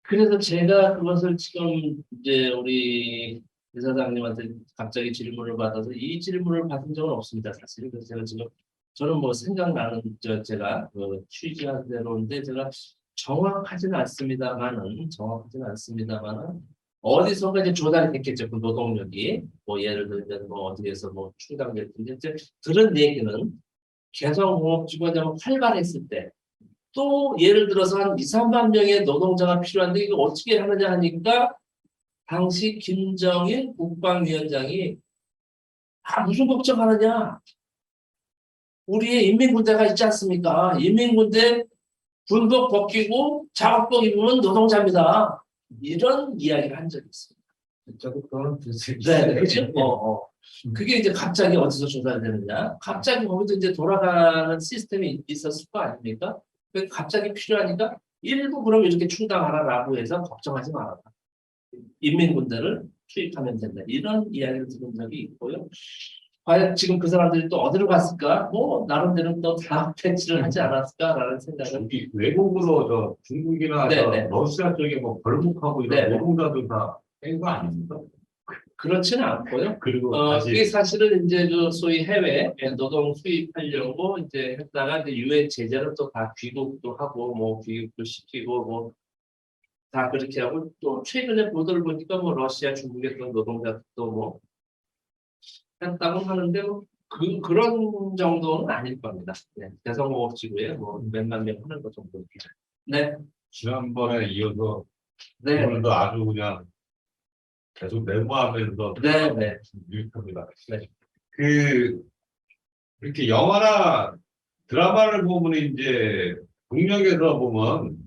S1: 그래서 제가 그것을 지금 이제 우리 이사장님한테 갑자기 질문을 받아서 이 질문을 받은 적은 없습니다. 사실 그래서 제가 지금 저는 뭐 생각나는 제가 취재한 대로인데 제가 정확하지는 않습니다만은 어디선가 이제 조달이 됐겠죠. 그 노동력이 뭐 예를 들면 뭐 어디에서 뭐 충당됐든지 이제 들은 얘기는 개성공업지구가 좀 활발했을 때 또 예를 들어서 한 2, 3만 명의 노동자가 필요한데 이거 어떻게 하느냐 하니까 당시 김정일 국방위원장이 무슨 걱정하느냐. 우리의 인민군대가 있지 않습니까? 인민군대 군복 벗기고 작업복 입으면 노동자입니다. 이런 이야기를 한 적이 있습니다.
S2: 저도 그런 뜻을
S1: 네, 그죠? 그게 이제 갑자기 어디서 조달되느냐? 갑자기 거기도 이제 돌아가는 시스템이 있었을 거 아닙니까? 갑자기 필요하니까 일부 그럼 이렇게 충당하라라고 해서 걱정하지 말아라. 인민군대를 투입하면 된다. 이런 이야기를 들은 적이 있고요. 과연 지금 그 사람들이 또 어디로 갔을까? 뭐 나름대로 또 다음 패치를 하지 않았을까라는 생각은.
S4: 외국으로 중국이나
S1: 네네.
S4: 러시아 쪽에 뭐 벌목하고 이런
S1: 네네.
S4: 노동자들 다 뺀 거 아닙니까?
S1: 그렇지는 않고요.
S4: 그리고
S1: 그게 사실은 이제 그 소위 해외 노동 수입하려고 이제 했다가 이제 유엔 제재를 또 다 귀국도 하고 뭐 귀국도 시키고 뭐 다 그렇게 하고 또 최근에 보도를 보니까 뭐 러시아 중국의 그런 노동자도 뭐 했다고 하는데 뭐 그런 정도는 아닐 겁니다. 네, 대성공업지구에 뭐 몇만 명 하는 것 정도. 네,
S4: 지난번에 이어서
S1: 네,
S4: 오늘도 아주 그냥 계속 메모하면서
S1: 네, 네.
S4: 유익합니다.
S1: 네.
S4: 이렇게 영화나 드라마를 보면 이제 동력에서 보면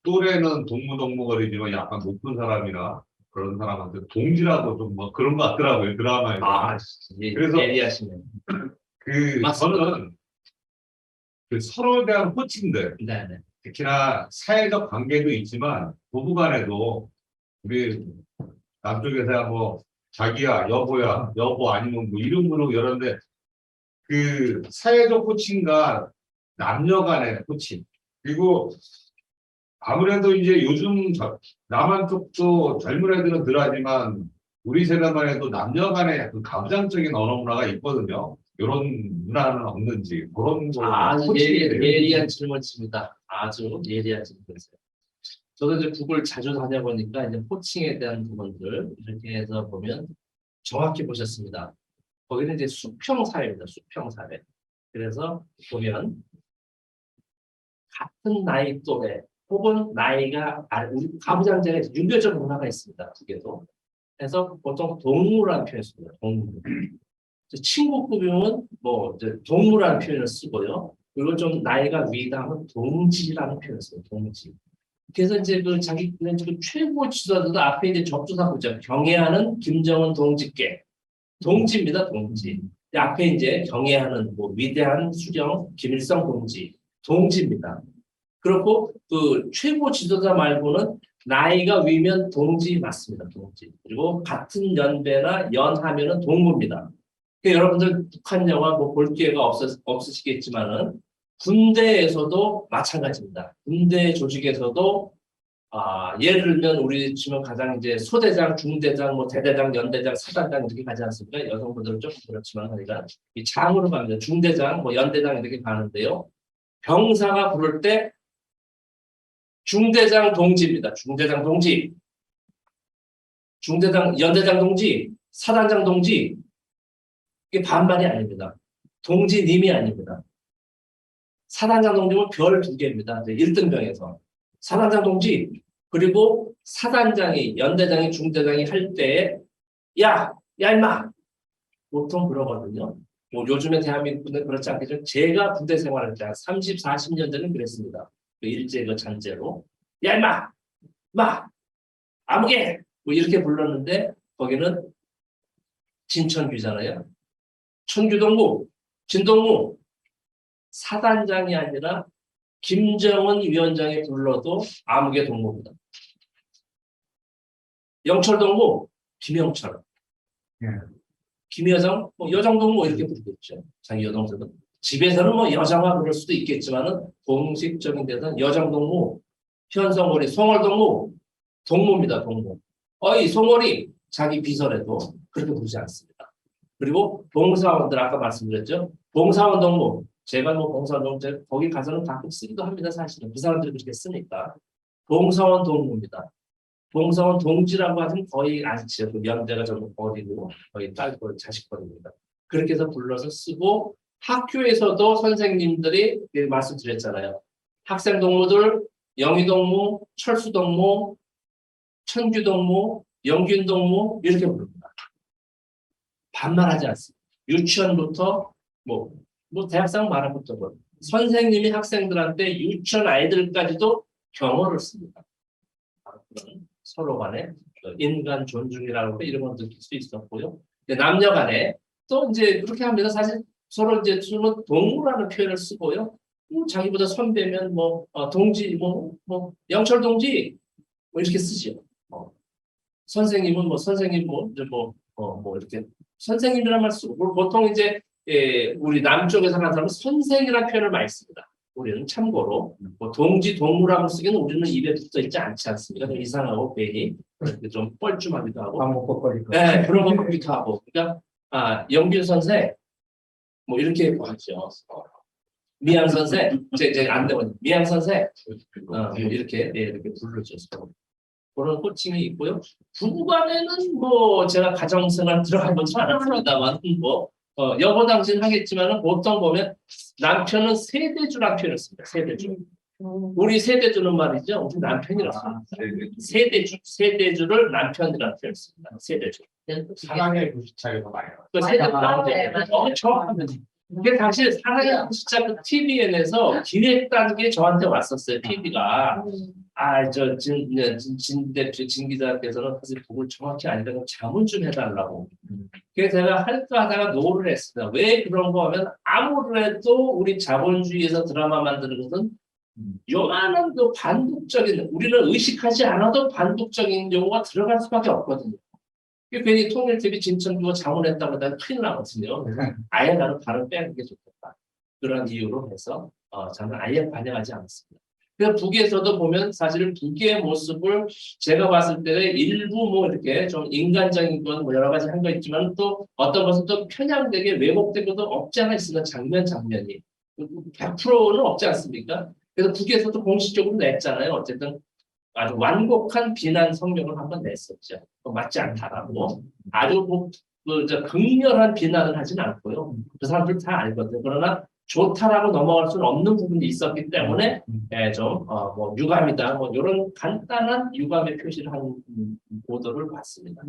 S4: 또래는 동무동무거리지만 약간 높은 사람이나 그런 사람한테 동지라고 좀 뭐 그런 거 같더라고요 드라마에서.
S1: 아,
S4: 그래서
S1: 예리하시네.
S4: 그 저는 그 서로에 대한 호칭들
S1: 네, 네.
S4: 특히나 사회적 관계도 있지만 부부간에도 우리 남쪽에서야 뭐 자기야 여보야 여보 아니면 뭐 이름으로 여런데 그 사회적 호칭과 남녀간의 호칭 그리고 아무래도 이제 요즘 남한 쪽도 젊은 애들은 덜하지만 우리 세대만 해도 남녀간의 약간 가부장적인 언어 문화가 있거든요. 이런 문화는 없는지 그런 거
S1: 아주
S4: 호칭에 대해서.
S1: 예리한 질문입니다. 아주 예리한 질문이세요. 저도 이제 북을 자주 다녀보니까 이제 호칭에 대한 부분들 이렇게 해서 보면 정확히 보셨습니다. 거기는 이제 수평 사회입니다. 수평 사회. 그래서 보면 같은 나이 또래 혹은 나이가 우리 가부장제에 유교적 문화가 있습니다. 그게도. 그래서 보통 동무라는 표현을 씁니다. 동무. 친구급이면 뭐 이제 동무라는 표현을 쓰고요. 그리고 좀 나이가 위다 하면 동지라는 표현을 써요. 동지. 그래서 이제 그 자기는 지금 최고 지도자들 앞에 이제 접수사 보죠. 경애하는 김정은 동지께 동지입니다. 동지. 앞에 이제 경애하는 뭐 위대한 수령 김일성 동지 동지입니다. 그렇고 그 최고 지도자 말고는 나이가 위면 동지 맞습니다. 동지. 그리고 같은 연배나 연하면은 동무입니다. 그러니까 여러분들 북한 영화 뭐 볼 기회가 없으시겠지만은 군대에서도 마찬가지입니다. 군대 조직에서도 예를 들면 우리 지금 가장 이제 소대장, 중대장, 뭐 대대장, 연대장, 사단장 이렇게 가지 않습니까? 여성분들은 조금 그렇지만 그러니까 이 장으로 갑니다. 중대장, 뭐 연대장 이렇게 가는데요. 병사가 부를 때 중대장 동지입니다. 중대장 동지, 중대장, 연대장 동지, 사단장 동지 이게 반반이 아닙니다. 동지님이 아닙니다. 사단장 동지는 별 2개입니다. 1등병에서. 사단장 동지, 그리고 사단장이, 연대장이, 중대장이 할 때, 야, 임마! 보통 그러거든요. 뭐 요즘에 대한민국은 그렇지 않겠지만, 제가 부대 생활할 때, 30, 40년 전에는 그랬습니다. 그 일제 그 잔재로. 야, 임마! 아무개! 뭐 이렇게 불렀는데, 거기는 진천규잖아요. 천규동무, 진동무, 사단장이 아니라 김정은 위원장이 불러도 아무개 동무입니다. 영철동무, 김영철. 김여정, 뭐 여정동무 이렇게 부르겠죠. 자기 여동생은. 집에서는 뭐 여정아 그럴 수도 있겠지만은 공식적인 데서는 여정동무, 현성월이, 송월동무, 동무입니다. 동무. 어이 송월이 자기 비서래도 그렇게 부르지 않습니다. 그리고 봉사원들 아까 말씀드렸죠. 봉사원 동무. 제가 뭐 봉사원 동무 거기 가서는 가끔 쓰기도 합니다. 사실은 그 사람들이 그렇게 쓰니까. 봉사원 동무입니다. 봉사원 동지라고 하면 거의 아시죠. 그 연대가 좀 어리고 거의 딸고 자식거리입니다. 그렇게 해서 불러서 쓰고 학교에서도 선생님들이 말씀드렸잖아요. 학생 동무들 영희 동무, 철수 동무, 천규 동무, 영균 동무 이렇게 부릅니다. 반말하지 않습니다. 유치원부터 뭐 대학생 말하부터 뭐 선생님이 학생들한테 유치원 아이들까지도 경어를 씁니다. 그런 서로 간에 인간 존중이라고 이런 걸 느낄 수 있었고요. 남녀 간에 또 이제 그렇게 합니다. 사실 서로 이제 동무라는 표현을 쓰고요. 자기보다 선배면 동지 영철 동지 뭐 이렇게 쓰죠. 선생님은 선생님 이렇게 선생님이란 말 쓰고 보통 이제 우리 남쪽에서 하는 사람은 선생이라는 표현을 많이 씁니다. 우리는 참고로 동지 동무라고 쓰기는 우리는 입에 붙어 있지 않지 않습니까? 좀 이상하고 괜히 좀 뻘쭘하기도 하고
S2: 반복거리고.
S1: 네, 그런 거 같기도 하고 그러니까 영균 선생 뭐 이렇게 하죠. 미양 선생 제 안대원 미양 선생 뭐 이렇게 이렇게 부르죠. 그런 호칭이 있고요. 부부간에는 뭐 제가 가정생활 들어가보지 않았습니다만 뭐 여보 당신 하겠지만은 보통 보면 남편은 세대주라는 표현을 씁니다. 세대주. 우리 세대주는 말이죠. 우리 남편이라고 세대주를 남편이라는 표현을 씁니다. 세대주.
S4: 사랑의 불시착에서 많이 나와요.
S1: 그 세대주
S3: 맞아.
S1: 나오죠.
S3: 네, 맞아요.
S1: 정확하면. 그게 당시 사랑의 진짜 그 TVN에서 기획단 게 저한테 왔었어요. TV가. 진 대표, 진 기자께서는 사실 그걸 정확히 아니까 자문 좀 해달라고. 그래서 제가 할까 하다가 노를 했습니다. 왜 그런 거 하면 아무래도 우리 자본주의에서 드라마 만드는 것은 요만한 그 반복적인, 우리는 의식하지 않아도 반복적인 용어가 들어갈 수밖에 없거든요. 괜히 통일TV 진천주가 자문했다고 하면 큰일 나거든요. 아예 나는 발음 빼는 게 좋겠다. 그런 이유로 해서 저는 아예 반영하지 않았습니다. 그래서 북에서도 보면 사실 북의 모습을 제가 봤을 때는 일부 뭐 이렇게 좀 인간적인 건 뭐 여러 가지 한 거 있지만 또 어떤 것은 또 편향되게 왜곡된 것도 없지 않아 있으면 장면이 100%는 없지 않습니까? 그래서 북에서도 공식적으로 냈잖아요. 어쨌든 아주 완곡한 비난 성명을 한번 냈었죠. 맞지 않다라고. 아주 극렬한 비난을 하진 않고요. 그 사람들 다 알거든요. 그러나 좋다라고 넘어갈 수는 없는 부분이 있었기 때문에 뭐 유감이다. 뭐 이런 간단한 유감의 표시를 한 보도를 봤습니다.